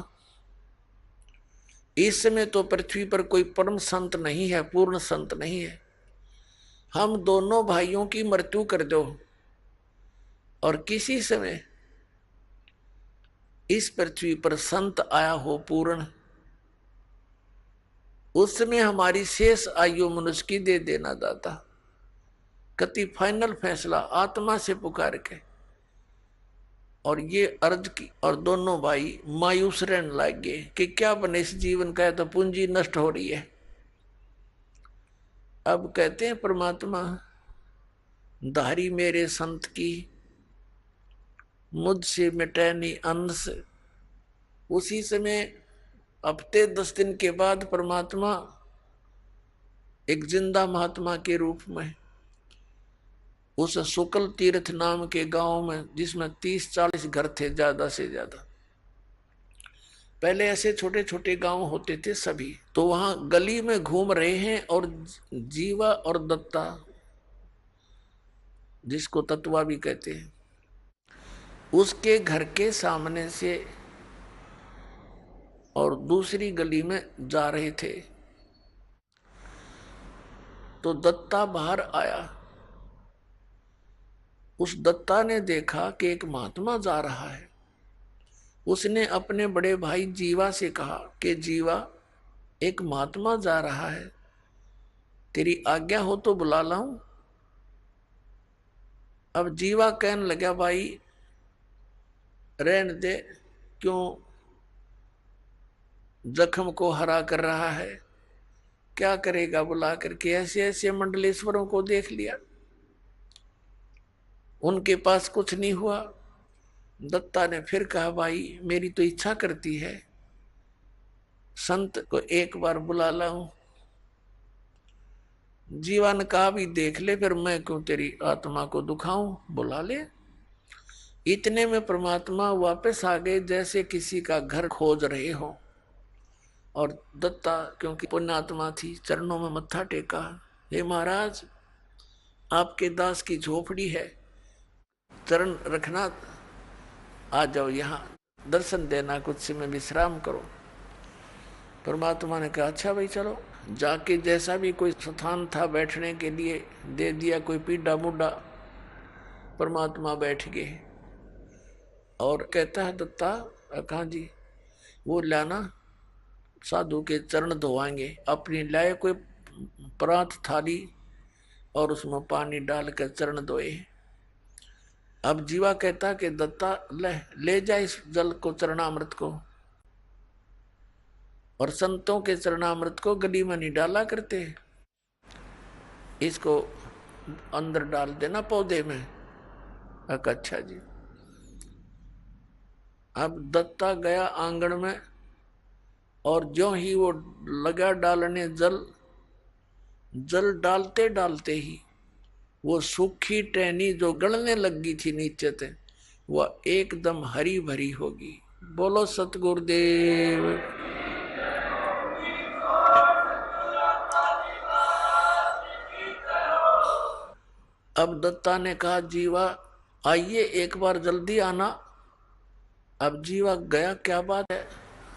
इस समय तो पृथ्वी पर कोई परम संत नहीं है, पूर्ण संत नहीं है, हम दोनों भाइयों की मृत्यु कर दो, और किसी समय इस पृथ्वी पर संत आया हो पूर्ण, उस समय हमारी शेष आयु मनुष्य की दे देना दाता। कति फाइनल फैसला आत्मा से पुकार के और ये अर्ज की, और दोनों भाई मायूस रहने लग गए कि क्या बने इस जीवन का, तो पूंजी नष्ट हो रही है। अब कहते हैं परमात्मा धारी मेरे संत की, मुझसे मिटे नहीं अंश। उसी समय हफ्ते 10 दिन के बाद परमात्मा एक जिंदा महात्मा के रूप में उस शुक्ल तीर्थ नाम के गांव में, जिसमें 30-40 घर थे ज्यादा से ज्यादा, पहले ऐसे छोटे छोटे गांव होते थे सभी, तो वहां गली में घूम रहे हैं और जीवा और दत्ता, जिसको तत्वा भी कहते हैं, उसके घर के सामने से और दूसरी गली में जा रहे थे। तो दत्ता बाहर आया। उस दत्ता ने देखा कि एक महात्मा जा रहा है। उसने अपने बड़े भाई जीवा से कहा कि जीवा, एक महात्मा जा रहा है, तेरी आज्ञा हो तो बुला लाऊं। अब जीवा कहने लगा, भाई रहने दे, क्यों जख्म को हरा कर रहा है, क्या करेगा बुला करके। ऐसे ऐसे मंडलेश्वरों को देख लिया, उनके पास कुछ नहीं हुआ। दत्ता ने फिर कहा, भाई मेरी तो इच्छा करती है संत को एक बार बुला लाऊं। जीवा ने कहा, भी देख ले, फिर मैं क्यों तेरी आत्मा को दुखाऊं, बुला ले। इतने में परमात्मा वापस आ गए, जैसे किसी का घर खोज रहे हो। और दत्ता क्योंकि पुण्यात्मा थी, चरणों में मत्था टेका, हे महाराज आपके दास की झोपड़ी है, चरण रखना, आ जाओ यहाँ दर्शन देना, कुछ समय विश्राम करो। परमात्मा ने कहा, अच्छा भाई चलो। जाके जैसा भी कोई स्थान था बैठने के लिए दे दिया, कोई पीढ़ा मुड्डा, परमात्मा बैठ गए। और कहता है दत्ता, कहा जी, वो लाना, साधु के चरण धोवाएंगे। अपनी लाए कोई परात थाली और उसमें पानी डालकर चरण धोए। अब जीवा कहता कि दत्ता ले जा इस जल को, चरणामृत को, और संतों के चरणामृत को गली में नहीं डाला करते, इसको अंदर डाल देना पौधे में। अच्छा जी। अब दत्ता गया आंगन में, और जो ही वो लगा डालने जल डालते डालते ही वो सूखी टहनी जो गलने लगी थी नीचे से, वह एकदम हरी भरी होगी। बोलो सतगुरुदेव। अब दत्ता ने कहा, जीवा आइए एक बार जल्दी आना। अब जीवा गया, क्या बात है,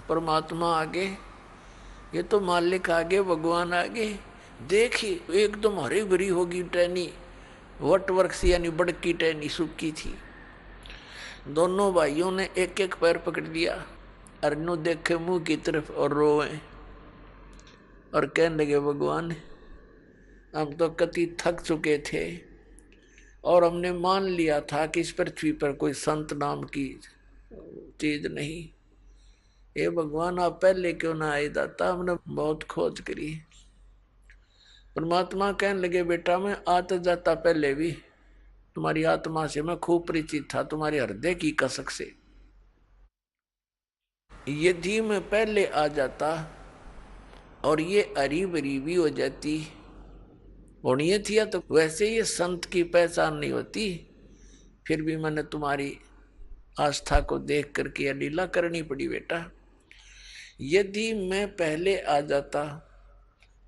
परमात्मा आगे, ये तो मालिक आगे, भगवान आगे। देखी एकदम हरी भरी होगी टहनी, वट वृक्ष यानी बड़की टहनी सूखी थी। दोनों भाइयों ने एक एक पैर पकड़ लिया, अरनू देखे मुंह की तरफ और रोए, और कहने लगे, भगवान हम तो कति थक चुके थे, और हमने मान लिया था कि इस पृथ्वी पर कोई संत नाम की चीज नहीं। ये भगवान आप पहले क्यों ना आए दाता, हमने बहुत खोज करी। परमात्मा कहने लगे, बेटा मैं आता जाता पहले भी तुम्हारी आत्मा से मैं खूब परिचित था, तुम्हारे हृदय की कसक से। यदि मैं पहले आ जाता और ये हरी भरी भी हो जाती होनी थी, तो वैसे ये संत की पहचान नहीं होती। फिर भी मैंने तुम्हारी आस्था को देख करके यह लीला करनी पड़ी बेटा। यदि मैं पहले आ जाता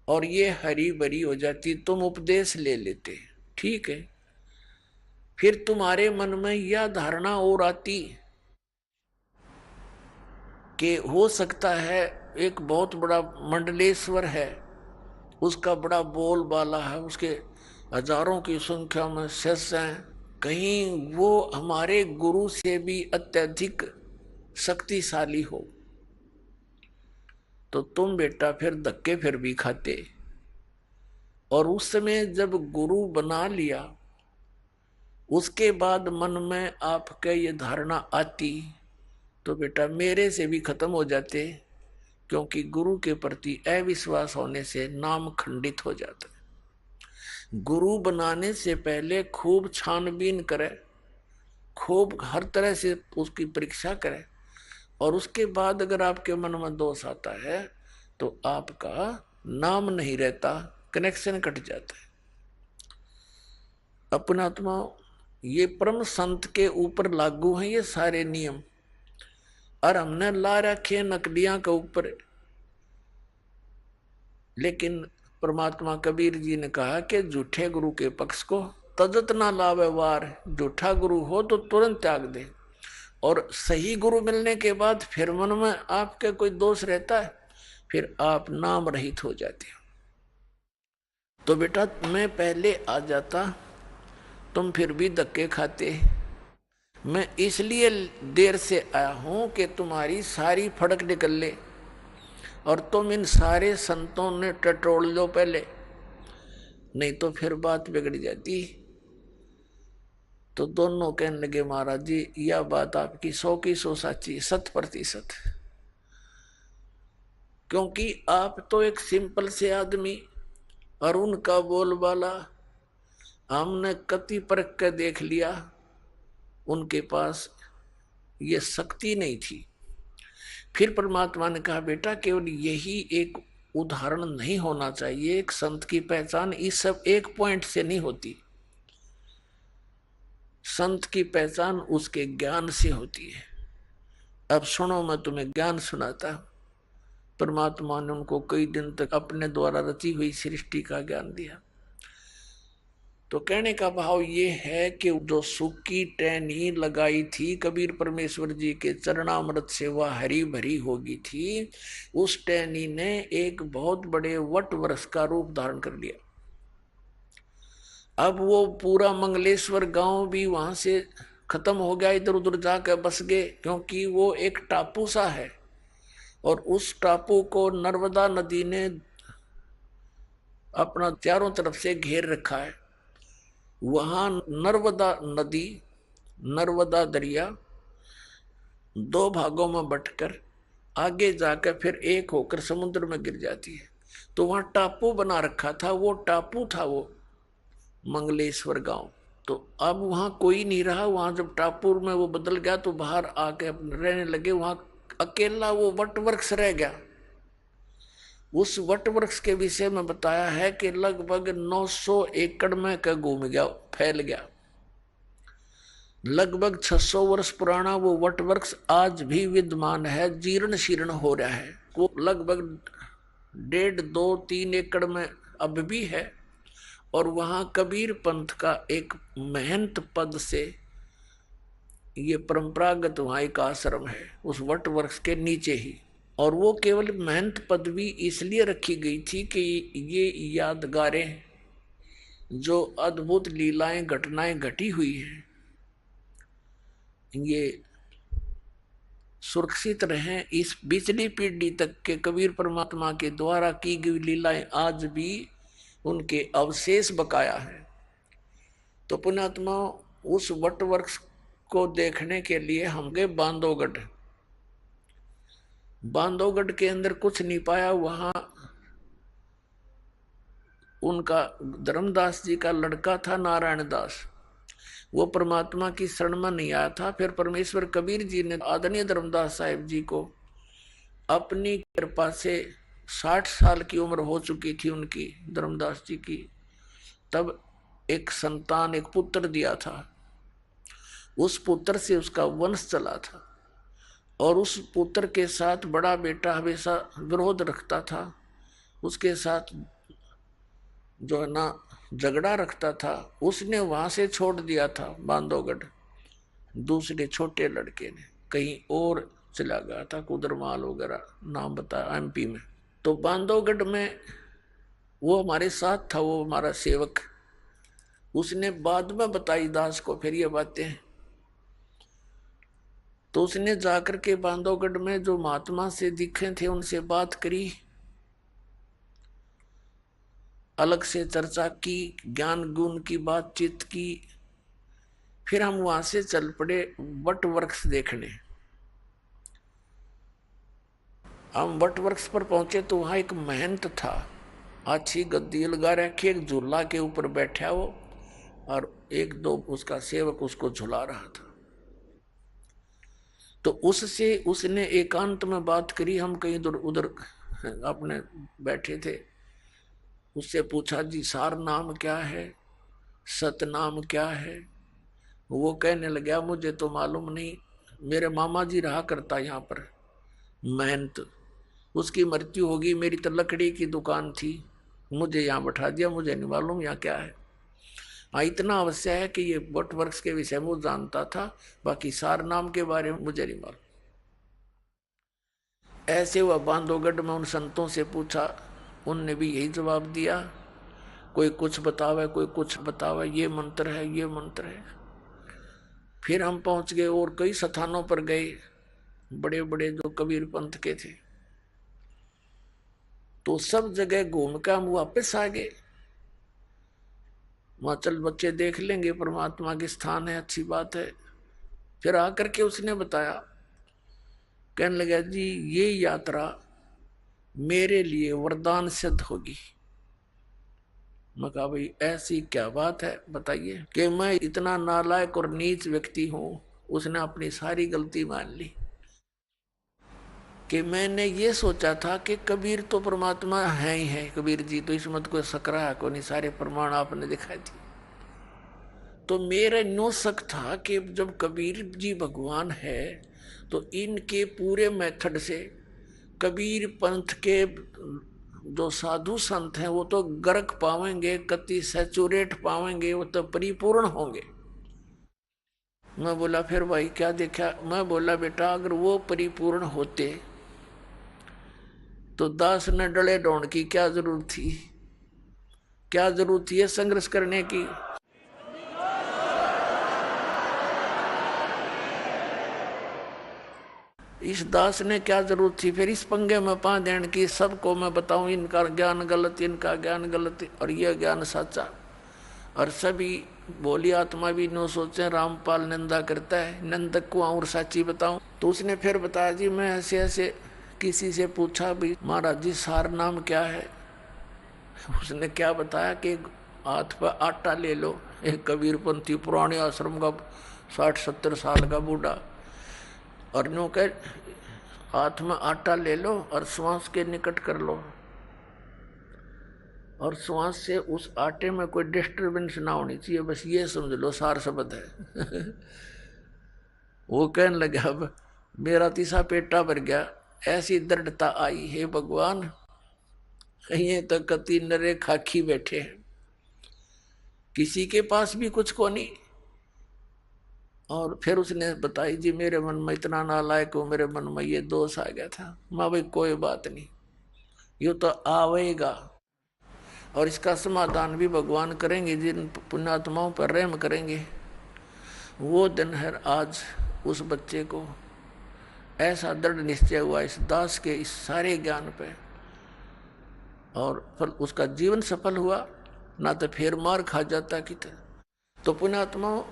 और ये हरी भरी हो जाती, तुम उपदेश ले लेते, ठीक है, फिर तुम्हारे मन में यह धारणा और आती कि हो सकता है एक बहुत बड़ा मंडलेश्वर है, उसका बड़ा बोलबाला है, उसके हजारों की संख्या में शिष्य हैं, कहीं वो हमारे गुरु से भी अत्यधिक शक्तिशाली हो, तो तुम बेटा फिर धक्के फिर भी खाते। और उस समय जब गुरु बना लिया, उसके बाद मन में आपके ये धारणा आती, तो बेटा मेरे से भी खत्म हो जाते, क्योंकि गुरु के प्रति अविश्वास होने से नाम खंडित हो जाता है। गुरु बनाने से पहले खूब छानबीन करे, खूब हर तरह से उसकी परीक्षा करे, और उसके बाद अगर आपके मन में दोष आता है तो आपका नाम नहीं रहता, कनेक्शन कट जाता है। अपनात्मा ये परम संत के ऊपर लागू हैं ये सारे नियम, और हमने ला रखे नकलियां के ऊपर। लेकिन परमात्मा कबीर जी ने कहा कि झूठे गुरु के पक्ष को तजत ना लावे वार, झूठा गुरु हो तो तुरंत त्याग दे। और सही गुरु मिलने के बाद फिर मन में आपके कोई दोष रहता है, फिर आप नाम रहित हो जाते हो। तो बेटा मैं पहले आ जाता, तुम फिर भी धक्के खाते। मैं इसलिए देर से आया हूं कि तुम्हारी सारी फड़क निकल ले, और तुम इन सारे संतों ने टटोल लो पहले, नहीं तो फिर बात बिगड़ जाती। तो दोनों कहने लगे महाराज जी यह बात आपकी 100 की 100 सच्ची, 100%। क्योंकि आप तो एक सिंपल से आदमी, और उनका बोलबाला हमने कति परख कर देख लिया, उनके पास ये शक्ति नहीं थी। फिर परमात्मा ने कहा बेटा केवल यही एक उदाहरण नहीं होना चाहिए, एक संत की पहचान इस सब एक पॉइंट से नहीं होती। संत की पहचान उसके ज्ञान से होती है। अब सुनो मैं तुम्हें ज्ञान सुनाता। परमात्मा ने उनको कई दिन तक अपने द्वारा रची हुई सृष्टि का ज्ञान दिया। तो कहने का भाव ये है कि जो सूखी टहनी लगाई थी कबीर परमेश्वर जी के चरणामृत से वह हरी भरी होगी थी, उस टहनी ने एक बहुत बड़े वट वृक्ष का रूप धारण कर लिया। अब वो पूरा मंगलेश्वर गांव भी वहां से खत्म हो गया, इधर उधर जाकर बस गए, क्योंकि वो एक टापू सा है, और उस टापू को नर्मदा नदी ने अपना चारों तरफ से घेर रखा है। वहां नर्मदा नदी, नर्मदा दरिया दो भागों में बंटकर आगे जाकर फिर एक होकर समुद्र में गिर जाती है। तो वहां टापू बना रखा था, वो टापू था वो मंगलेश्वर गांव। तो अब वहां कोई नहीं रहा, वहां जब टापू में वो बदल गया तो बाहर आके रहने लगे, वहां अकेला वो वट वृक्ष रह गया। उस वट वृक्ष के विषय में बताया है कि लगभग 900 एकड़ में का घूम गया, फैल गया। लगभग 600 वर्ष पुराना वो वट वृक्ष आज भी विद्यमान है, जीर्ण शीर्ण हो रहा है। वो लगभग 1.5-2-3 एकड़ में अब भी है, और वहां कबीर पंथ का एक महंत पद से ये परंपरागत वहां एक आश्रम है उस वट वृक्ष के नीचे ही। और वो केवल महंत पदवी इसलिए रखी गई थी कि ये यादगारें, जो अद्भुत लीलाएं घटनाएं घटी हुई हैं, ये सुरक्षित रहें इस पिछली पीढ़ी तक के कबीर परमात्मा के द्वारा की गई लीलाएं आज भी उनके अवशेष बकाया है। तो पुण्यात्मा उस वट वृक्ष को देखने के लिए हम गए बांधवगढ़। बांधवगढ़ के अंदर कुछ नहीं पाया। वहां उनका धर्मदास जी का लड़का था नारायण दास, वो परमात्मा की शरण में नहीं आया था। फिर परमेश्वर कबीर जी ने आदरणीय धर्मदास साहिब जी को अपनी कृपा से 60 साल की उम्र हो चुकी थी उनकी, धर्मदास जी की, तब एक संतान, एक पुत्र दिया था। उस पुत्र से उसका वंश चला था, और उस पुत्र के साथ बड़ा बेटा हमेशा विरोध रखता था, उसके साथ जो है ना झगड़ा रखता था। उसने वहां से छोड़ दिया था बांधवगढ़, दूसरे छोटे लड़के ने कहीं और चला गया था, कुदरमाल वगैरह नाम बताया, एमपी में। तो बांधवगढ़ में वो हमारे साथ था, वो हमारा सेवक। उसने बाद में बताई दास को फिर ये बातें। तो उसने जाकर के बांधवगढ़ में जो महात्मा से दिखे थे उनसे बात करी, अलग से चर्चा की, ज्ञान गुण की बातचीत की। फिर हम वहां से चल पड़े वट वृक्ष देखने। हम वट वृक्ष पर पहुंचे तो वहां एक महंत था, अच्छी गद्दी लगा रखी, एक झूला के ऊपर बैठा वो, और एक दो उसका सेवक उसको झुला रहा था। तो उससे उसने एकांत में बात करी, हम कहीं इधर उधर अपने बैठे थे। उससे पूछा, जी सार नाम क्या है, सतनाम क्या है? वो कहने लगा, मुझे तो मालूम नहीं, मेरे मामा जी रहा करता यहाँ पर महंत, उसकी मृत्यु होगी, मेरी तो लकड़ी की दुकान थी, मुझे यहाँ बैठा दिया, मुझे नहीं मालूम यहाँ क्या है। हाँ, इतना अवश्य है कि ये वट वृक्ष के विषय में जानता था, बाकी सार नाम के बारे में मुझे नहीं मालूम। ऐसे हुआ बांधवगढ़ में उन संतों से पूछा, उनने भी यही जवाब दिया, कोई कुछ बतावे कोई कुछ बतावे, ये मंत्र है ये मंत्र है। फिर हम पहुंच गए और कई स्थानों पर गए, बड़े बड़े जो कबीर पंथ के थे, तो सब जगह घूम कर हम वापस आ गए। वहां चल बच्चे देख लेंगे, परमात्मा के स्थान है, अच्छी बात है। फिर आकर के उसने बताया, कहने लगा, जी ये यात्रा मेरे लिए वरदान सिद्ध होगी। मैं कहा, भाई ऐसी क्या बात है, बताइए। कि मैं इतना नालायक और नीच व्यक्ति हूं। उसने अपनी सारी गलती मान ली कि मैंने ये सोचा था कि कबीर तो परमात्मा है ही है, कबीर जी तो इसमें कोई सकरा है को नहीं, सारे प्रमाण आपने दिखाई दिए। तो मेरा नो शक था कि जब कबीर जी भगवान है तो इनके पूरे मेथड से कबीर पंथ के जो साधु संत हैं वो तो गर्क पावेंगे, कति सैचुरेट पावेंगे, वो तो परिपूर्ण होंगे। मैं बोला, फिर भाई क्या देखा? मैं बोला, बेटा अगर वो परिपूर्ण होते तो दास ने डले ढोंड की क्या जरूरत थी? क्या जरूरत थी संघर्ष करने की? इस दास ने क्या जरूरत थी फिर इस पंगे में पा देने की? सबको मैं बताऊं इनका ज्ञान गलत, इनका ज्ञान गलत और यह ज्ञान सच्चा। और सभी बोली आत्मा भी नो सोचे, रामपाल निंदा करता है, निंदक को और सच्ची बताऊं। तो उसने फिर बताया, जी मैं ऐसे ऐसे किसी से पूछा, भी महाराज जी सार नाम क्या है? उसने क्या बताया कि हाथ पर आटा ले लो। एक कबीरपंथी पुराने आश्रम का 60-70 साल का बूढ़ा, और नो कह हाथ में आटा ले लो और श्वास के निकट कर लो, और श्वास से उस आटे में कोई डिस्टर्बेंस ना होनी चाहिए, बस ये समझ लो सार शब्द है। वो कहने लगा, अब मेरा तीसरा पेटा भर गया, ऐसी दृढ़ता आई, हे भगवान ये तो कति नरे खाकी बैठे हैं, किसी के पास भी कुछ को नहीं। और फिर उसने बताई, जी मेरे मन में इतना नालायक हो, मेरे मन में ये दोष आ गया था। माँ भाई कोई बात नहीं, ये तो आवेगा और इसका समाधान भी भगवान करेंगे, जिन पुण्यात्माओं पर रहम करेंगे। वो दिन है आज। उस बच्चे को ऐसा दृढ़ निश्चय हुआ इस दास के इस सारे ज्ञान पे, और फल उसका जीवन सफल हुआ, ना तो फिर मार खा जाता कितना। तो पुण्यात्माओं,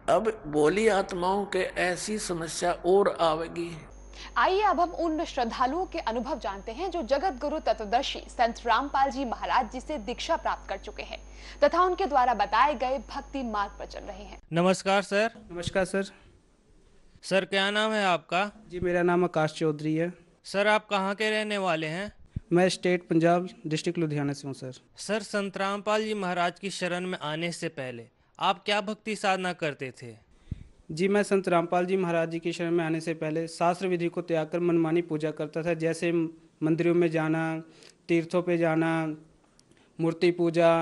अब बोली आत्माओं के ऐसी समस्या और आवेगी। आइए अब हम उन श्रद्धालुओं के अनुभव जानते हैं जो जगत गुरु तत्वदर्शी संत रामपाल जी महाराज जी से दीक्षा प्राप्त कर चुके हैं तथा उनके द्वारा बताए गए भक्ति मार्ग पर चल रहे हैं। नमस्कार सर। नमस्कार सर। सर क्या नाम है आपका? जी मेरा नाम आकाश चौधरी है। सर आप कहाँ के रहने वाले हैं? मैं स्टेट पंजाब डिस्ट्रिक्ट लुधियाना से हूँ सर। सर संत रामपाल जी महाराज की शरण में आने से पहले आप क्या भक्ति साधना करते थे? जी मैं संत रामपाल जी महाराज जी की शरण में आने से पहले शास्त्र विधि को त्याग कर मनमानी पूजा करता था, जैसे मंदिरों में जाना, तीर्थों पे जाना, मूर्ति पूजा,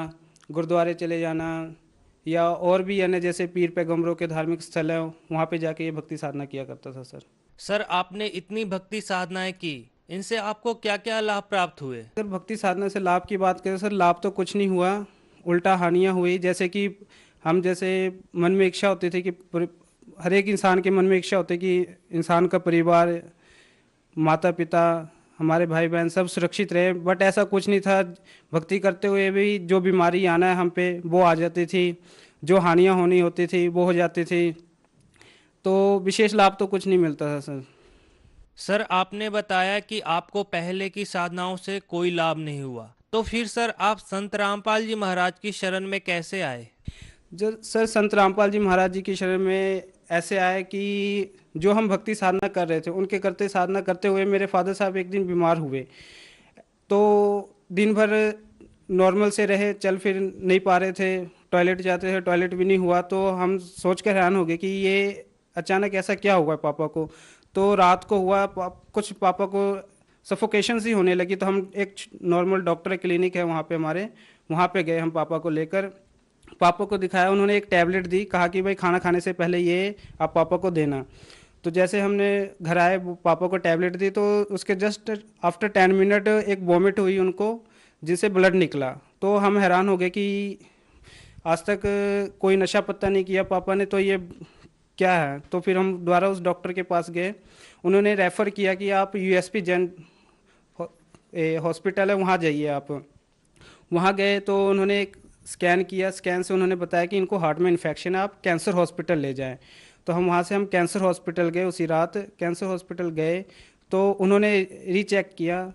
गुरुद्वारे चले जाना, या और भी अन्य जैसे पीर पैगम्बरों के धार्मिक स्थल हैं वहाँ पे जाके ये भक्ति साधना किया करता था सर। सर आपने इतनी भक्ति साधनाएं की, इनसे आपको क्या क्या लाभ प्राप्त हुए? सर भक्ति साधना से लाभ की बात करें सर, लाभ तो कुछ नहीं हुआ, उल्टा हानियाँ हुई। जैसे कि हम जैसे मन में इच्छा होती थी कि हर एक इंसान के मन में इच्छा होती है कि इंसान का परिवार, माता पिता, हमारे भाई बहन सब सुरक्षित रहे, बट ऐसा कुछ नहीं था। भक्ति करते हुए भी जो बीमारी आना है हम पे वो आ जाती थी, जो हानियाँ होनी होती थी वो हो जाती थी, तो विशेष लाभ तो कुछ नहीं मिलता था सर। सर, आपने बताया कि आपको पहले की साधनाओं से कोई लाभ नहीं हुआ, तो फिर सर आप संत रामपाल जी महाराज की शरण में कैसे आए? जो सर संत रामपाल जी महाराज जी की शरण में ऐसे आए कि जो हम भक्ति साधना कर रहे थे उनके करते साधना करते हुए मेरे फादर साहब एक दिन बीमार हुए। तो दिन भर नॉर्मल से रहे, चल फिर नहीं पा रहे थे, टॉयलेट जाते थे, टॉयलेट भी नहीं हुआ। तो हम सोच कर हैरान हो गए कि ये अचानक ऐसा क्या हुआ पापा को। तो रात को हुआ कुछ पापा को सफोकेशन सी होने लगी। तो हम एक नॉर्मल डॉक्टर क्लिनिक है वहाँ पे हमारे, वहाँ पे गए हम पापा को लेकर, पापा को दिखाया। उन्होंने एक टैबलेट दी, कहा कि भाई खाना खाने से पहले ये आप पापा को देना। तो जैसे हमने घर आए पापा को टैबलेट दी तो उसके जस्ट आफ्टर 10 मिनट एक वॉमिट हुई उनको, जिससे ब्लड निकला। तो हम हैरान हो गए कि आज तक कोई नशा पत्ता नहीं किया पापा ने, तो ये क्या है। तो फिर हम दोबारा उस डॉक्टर के पास गए, उन्होंने रेफ़र किया कि आप यूएसपी जैन हॉस्पिटल है वहाँ जाइए आप। वहाँ गए तो उन्होंने एक स्कैन किया, स्कैन से उन्होंने बताया कि इनको हार्ट में इन्फेक्शन है, आप कैंसर हॉस्पिटल ले जाएं। तो हम वहाँ से हम कैंसर हॉस्पिटल गए, उसी रात कैंसर हॉस्पिटल गए। तो उन्होंने रीचेक किया,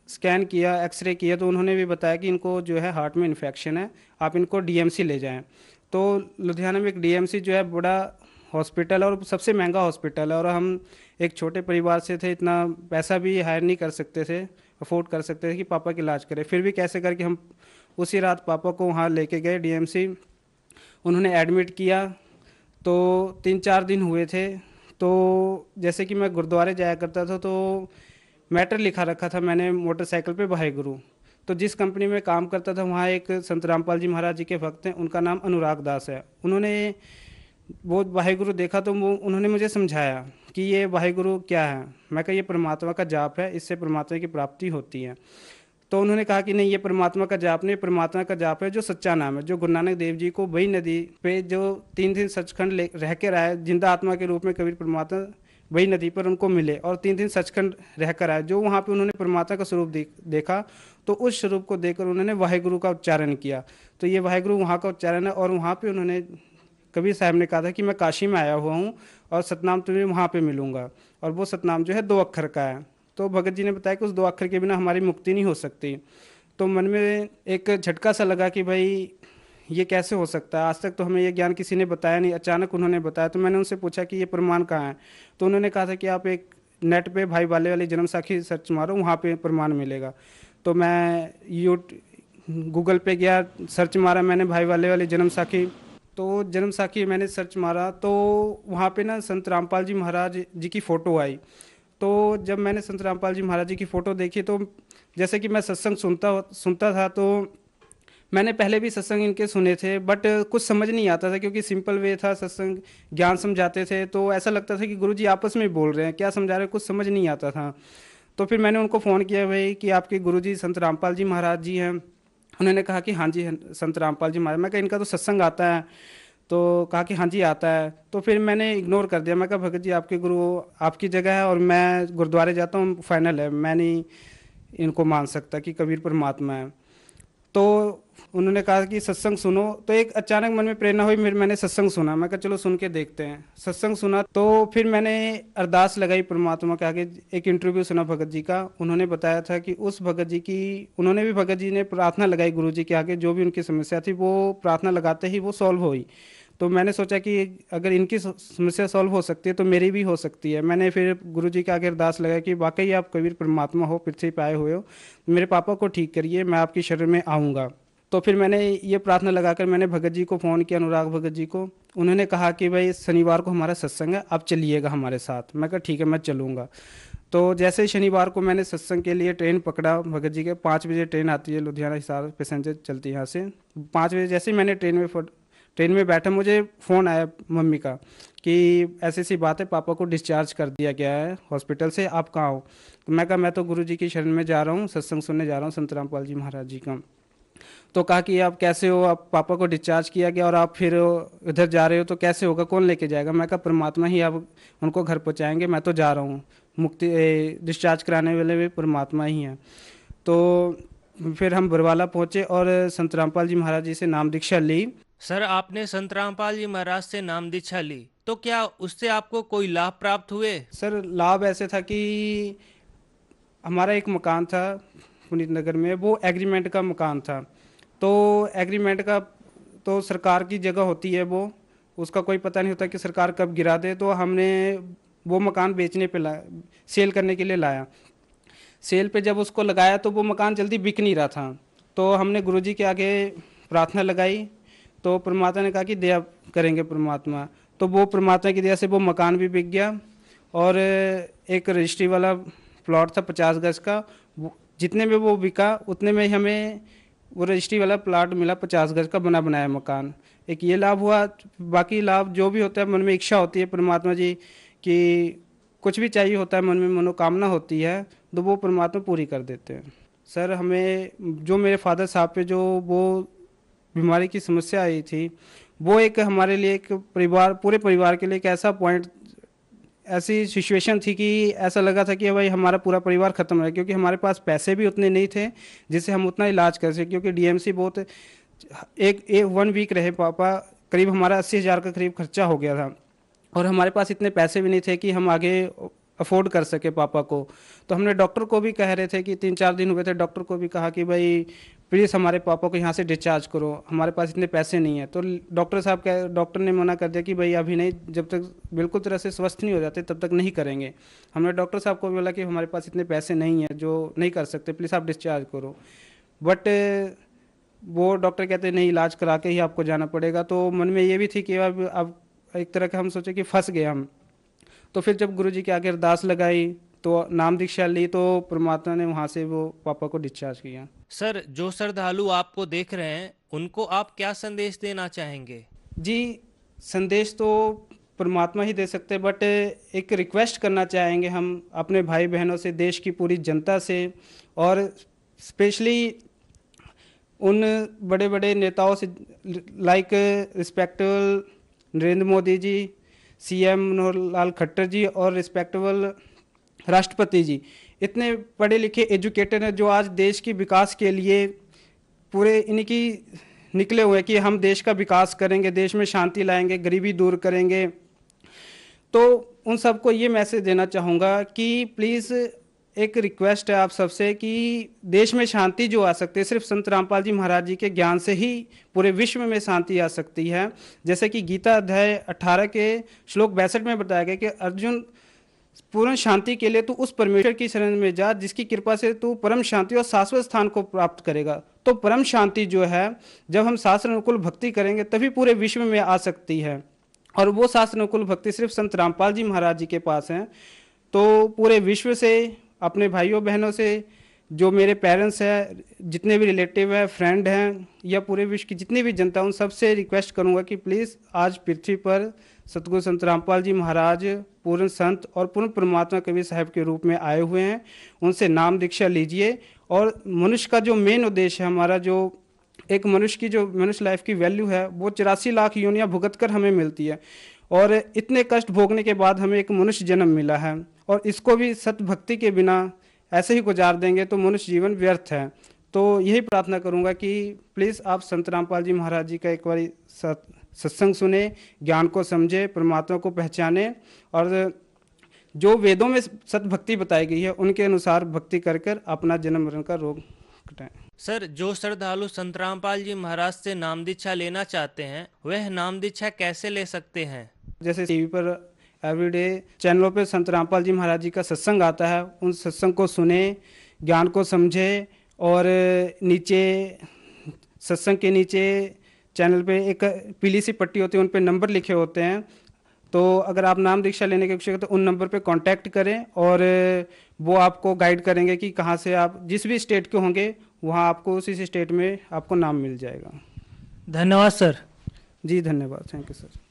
स्कैन किया, एक्सरे किया, तो उन्होंने भी बताया कि इनको जो है हार्ट में इन्फेक्शन है, आप इनको डीएमसी ले जाएं। तो लुधियाना में एक डीएमसी जो है बड़ा हॉस्पिटल है और सबसे महंगा हॉस्पिटल है, और हम एक छोटे परिवार से थे, इतना पैसा भी हायर नहीं कर सकते थे, अफोर्ड कर सकते थे कि पापा का इलाज करें। फिर भी कैसे करके हम उसी रात पापा को वहाँ लेके गए डीएमसी, उन्होंने एडमिट किया। तो 3-4 दिन हुए थे। तो जैसे कि मैं गुरुद्वारे जाया करता था, तो मैटर लिखा रखा था मैंने मोटरसाइकिल पे वाहेगुरु। तो जिस कंपनी में काम करता था वहाँ एक संत रामपाल जी महाराज जी के भक्त हैं, उनका नाम अनुराग दास है। उन्होंने वो वाहेगुरु देखा तो वो उन्होंने मुझे समझाया कि ये वाहेगुरु क्या है। मैं कहा ये परमात्मा का जाप है, इससे परमात्मा की प्राप्ति होती है। तो उन्होंने कहा कि नहीं, ये परमात्मा का जाप नहीं, परमात्मा का जाप है जो सच्चा नाम है। जो गुरु नानक देव जी को वही नदी पे जो 3 दिन सचखंड रह के आए, जिंदा आत्मा के रूप में कबीर परमात्मा वही नदी पर उनको मिले और 3 दिन सचखंड रह कर आए। जो वहाँ पे उन्होंने परमात्मा का स्वरूप देखा, तो उस स्वरूप को देखकर उन्होंने वाहेगुरु का उच्चारण किया। तो ये वाहेगुरु वहाँ का उच्चारण है। और वहाँ पर उन्होंने कबीर साहब ने कहा था कि मैं काशी में आया हुआ हूँ और सतनाम तुम्हें वहाँ पर मिलूँगा, और वो सतनाम जो है 2 अक्षर का है। तो भगत जी ने बताया कि उस 2 अक्षर के बिना हमारी मुक्ति नहीं हो सकती। तो मन में एक झटका सा लगा कि भाई ये कैसे हो सकता है, आज तक तो हमें ये ज्ञान किसी ने बताया नहीं, अचानक उन्होंने बताया। तो मैंने उनसे पूछा कि ये प्रमाण कहाँ है। तो उन्होंने कहा था कि आप एक नेट पे भाई बाले वाली जन्म साखी सर्च मारो, वहाँ पे प्रमाण मिलेगा। तो मैं गूगल पे गया, सर्च मारा मैंने भाई बाले वाली जन्म साखी। तो जन्म साखी मैंने सर्च मारा तो वहाँ पे ना संत रामपाल जी महाराज जी की फ़ोटो आई। तो जब मैंने संत रामपाल जी महाराज जी की फ़ोटो देखी, तो जैसे कि मैं सत्संग सुनता था, तो मैंने पहले भी सत्संग इनके सुने थे, बट कुछ समझ नहीं आता था क्योंकि सिंपल वे था सत्संग, ज्ञान समझाते थे। तो ऐसा लगता था कि गुरुजी आपस में बोल रहे हैं, क्या समझा रहे हैं, कुछ समझ नहीं आता था। तो फिर मैंने उनको फ़ोन किया, भाई कि आपके गुरुजी संत रामपाल जी महाराज जी हैं। उन्होंने कहा कि हाँ जी संत रामपाल जी महाराज। मैं कहा इनका तो सत्संग आता है। तो कहा कि हाँ जी आता है। तो फिर मैंने इग्नोर कर दिया। मैं कहा भगत जी आपके गुरु आपकी जगह है और मैं गुरुद्वारे जाता हूँ, फाइनल है, मैं नहीं इनको मान सकता कि कबीर परमात्मा है। तो उन्होंने कहा कि सत्संग सुनो। तो एक अचानक मन में प्रेरणा हुई, फिर मैंने सत्संग सुना। मैं कहा चलो सुन के देखते हैं। सत्संग सुना तो फिर मैंने अरदास लगाई परमात्मा के आगे। एक इंटरव्यू सुना भगत जी का, उन्होंने बताया था कि उस भगत जी की, उन्होंने भी भगत जी ने प्रार्थना लगाई गुरु जी के आगे, जो भी उनकी समस्या थी वो प्रार्थना लगाते ही वो सॉल्व हुई। तो मैंने सोचा कि अगर इनकी समस्या सॉल्व हो सकती है तो मेरी भी हो सकती है। मैंने फिर गुरु जी के आगे अरदास लगाया कि वाकई आप कबीर परमात्मा हो, पृथ्वी पे आए हुए हो, मेरे पापा को ठीक करिए, मैं आपकी शरण में आऊँगा। तो फिर मैंने ये प्रार्थना लगाकर मैंने भगत जी को फ़ोन किया, अनुराग भगत जी को। उन्होंने कहा कि भाई शनिवार को हमारा सत्संग है, आप चलिएगा हमारे साथ। मैं कहा ठीक है मैं चलूँगा। तो जैसे ही शनिवार को मैंने सत्संग के लिए ट्रेन पकड़ा भगत जी के, 5 बजे ट्रेन आती है लुधियाना हिसार पैसेंजर चलती है यहाँ से। 5 बजे जैसे ही मैंने ट्रेन में बैठा, मुझे फ़ोन आया मम्मी का कि ऐसी सी बात है, पापा को डिस्चार्ज कर दिया गया है हॉस्पिटल से, आप कहाँ हो। तो मैं कहा मैं तो गुरु जी की शरण में जा रहा हूँ, सत्संग सुनने जा रहा हूँ संत रामपाल जी महाराज जी का। तो कहा कि आप कैसे हो, आप पापा को डिस्चार्ज किया गया और आप फिर इधर जा रहे हो, तो कैसे होगा, कौन लेके जाएगा। मैं कहा परमात्मा ही आप उनको घर पहुँचाएँगे, मैं तो जा रहा हूँ, मुक्ति डिस्चार्ज कराने वाले भी परमात्मा ही हैं। तो फिर हम बरवाला पहुँचे और संत रामपाल जी महाराज जी से नाम दीक्षा ली। सर, आपने संत रामपाल जी महाराज से नाम दीक्षा ली, तो क्या उससे आपको कोई लाभ प्राप्त हुए? सर लाभ ऐसे था कि हमारा एक मकान था पुनीत नगर में, वो एग्रीमेंट का मकान था। तो एग्रीमेंट का तो सरकार की जगह होती है, वो उसका कोई पता नहीं होता कि सरकार कब गिरा दे। तो हमने वो मकान बेचने पे सेल करने के लिए लाया। सेल पे जब उसको लगाया तो वो मकान जल्दी बिक नहीं रहा था। तो हमने गुरुजी के आगे प्रार्थना लगाई, तो परमात्मा ने कहा कि दया करेंगे परमात्मा। तो वो परमात्मा की दया से वो मकान भी बिक गया। और एक रजिस्ट्री वाला प्लॉट था 50 गज का, जितने में वो बिका उतने में ही हमें वो रजिस्ट्री वाला प्लॉट मिला 50 गज का बना बनाया मकान। एक ये लाभ हुआ। बाकी लाभ जो भी होता है, मन में इच्छा होती है परमात्मा जी कि कुछ भी चाहिए होता है, मन में मनोकामना होती है, तो वो परमात्मा पूरी कर देते हैं। सर हमें जो मेरे फादर साहब पे जो वो बीमारी की समस्या आई थी, वो एक हमारे लिए एक परिवार, पूरे परिवार के लिए एक ऐसा पॉइंट, ऐसी सिचुएशन थी कि ऐसा लगा था कि भाई हमारा पूरा परिवार ख़त्म है, क्योंकि हमारे पास पैसे भी उतने नहीं थे जिससे हम उतना इलाज कर सकें। क्योंकि डीएमसी बहुत एक 1 वीक रहे पापा, करीब हमारा 80,000 का करीब खर्चा हो गया था, और हमारे पास इतने पैसे भी नहीं थे कि हम आगे अफोर्ड कर सके पापा को। तो हमने डॉक्टर को भी कह रहे थे कि 3-4 दिन हुए थे, डॉक्टर को भी कहा कि भाई प्लीज़ हमारे पापा को यहाँ से डिस्चार्ज करो, हमारे पास इतने पैसे नहीं है। तो डॉक्टर ने मना कर दिया कि भाई अभी नहीं, जब तक बिल्कुल तरह से स्वस्थ नहीं हो जाते तब तक नहीं करेंगे। हमने डॉक्टर साहब को भी बोला कि हमारे पास इतने पैसे नहीं हैं जो नहीं कर सकते, प्लीज़ आप डिस्चार्ज करो। बट वो डॉक्टर कहते नहीं, इलाज करा के ही आपको जाना पड़ेगा। तो मन में ये भी थी कि अब एक तरह का हम सोचे कि फंस गए हम। तो फिर जब गुरुजी के आगे अरदास लगाई, तो नाम दीक्षा ली, तो परमात्मा ने वहाँ से वो पापा को डिस्चार्ज किया। सर, जो श्रद्धालु आपको देख रहे हैं उनको आप क्या संदेश देना चाहेंगे? जी, संदेश तो परमात्मा ही दे सकते हैं, बट एक रिक्वेस्ट करना चाहेंगे हम अपने भाई बहनों से, देश की पूरी जनता से, और स्पेशली उन बड़े बड़े नेताओं से, like respectable Narendra Modi ji, CM Manohar Lal Khattar जी, और रिस्पेक्टेबल राष्ट्रपति जी, इतने पढ़े लिखे एजुकेटेड हैं जो आज देश के विकास के लिए पूरे इनकी निकले हुए हैं कि हम देश का विकास करेंगे, देश में शांति लाएंगे, गरीबी दूर करेंगे। तो उन सबको ये मैसेज देना चाहूँगा कि प्लीज़ एक रिक्वेस्ट है आप सबसे कि देश में शांति जो आ सकती है, सिर्फ संत रामपाल जी महाराज जी के ज्ञान से ही पूरे विश्व में शांति आ सकती है। जैसे कि गीता अध्याय 18 के श्लोक 62 में बताया गया कि अर्जुन, पूर्ण शांति के लिए तू उस परमेश्वर की शरण में जा जिसकी कृपा से तू परम शांति और शाश्वत स्थान को प्राप्त करेगा। तो परम शांति जो है, जब हम शास्त्र अनुकूल भक्ति करेंगे तभी पूरे विश्व में आ सकती है, और वो शास्त्र अनुकूल भक्ति सिर्फ संत रामपाल जी महाराज जी के पास है। तो पूरे विश्व से, अपने भाइयों बहनों से, जो मेरे पेरेंट्स हैं, जितने भी रिलेटिव हैं, फ्रेंड हैं, या पूरे विश्व की जितनी भी जनता, उन सबसे रिक्वेस्ट करूंगा कि प्लीज़ आज पृथ्वी पर सतगुरु संत रामपाल जी महाराज पूर्ण संत और पूर्ण परमात्मा कबीर साहब के रूप में आए हुए हैं, उनसे नाम दीक्षा लीजिए। और मनुष्य का जो मेन उद्देश्य है, हमारा जो एक मनुष्य की जो मनुष्य लाइफ की वैल्यू है, वो 84 लाख योनियाँ भुगत कर हमें मिलती है, और इतने कष्ट भोगने के बाद हमें एक मनुष्य जन्म मिला है, और इसको भी सत भक्ति के बिना ऐसे ही गुजार देंगे तो मनुष्य जीवन व्यर्थ है। तो यही प्रार्थना करूंगा कि प्लीज़ आप संत रामपाल जी महाराज जी का एक बार सत्संग सुने, ज्ञान को समझे, परमात्मा को पहचाने, और जो वेदों में सत भक्ति बताई गई है उनके अनुसार भक्ति कर कर अपना जन्म मरण का रोग कटाएं। सर, जो श्रद्धालु संत रामपाल जी महाराज से नाम दीक्षा लेना चाहते हैं, वह नाम दीक्षा कैसे ले सकते हैं? जैसे टीवी पर एवरीडे चैनलों पे संत रामपाल जी महाराज जी का सत्संग आता है, उन सत्संग को सुने, ज्ञान को समझे, और नीचे सत्संग के नीचे चैनल पे एक पीली सी पट्टी होती है, उन पे नंबर लिखे होते हैं। तो अगर आप नाम दीक्षा लेने के इच्छुक हैं तो उन नंबर पे कांटेक्ट करें, और वो आपको गाइड करेंगे कि कहाँ से आप जिस भी स्टेट के होंगे वहाँ आपको उसी स्टेट में आपको नाम मिल जाएगा। धन्यवाद सर। जी धन्यवाद, थैंक यू सर।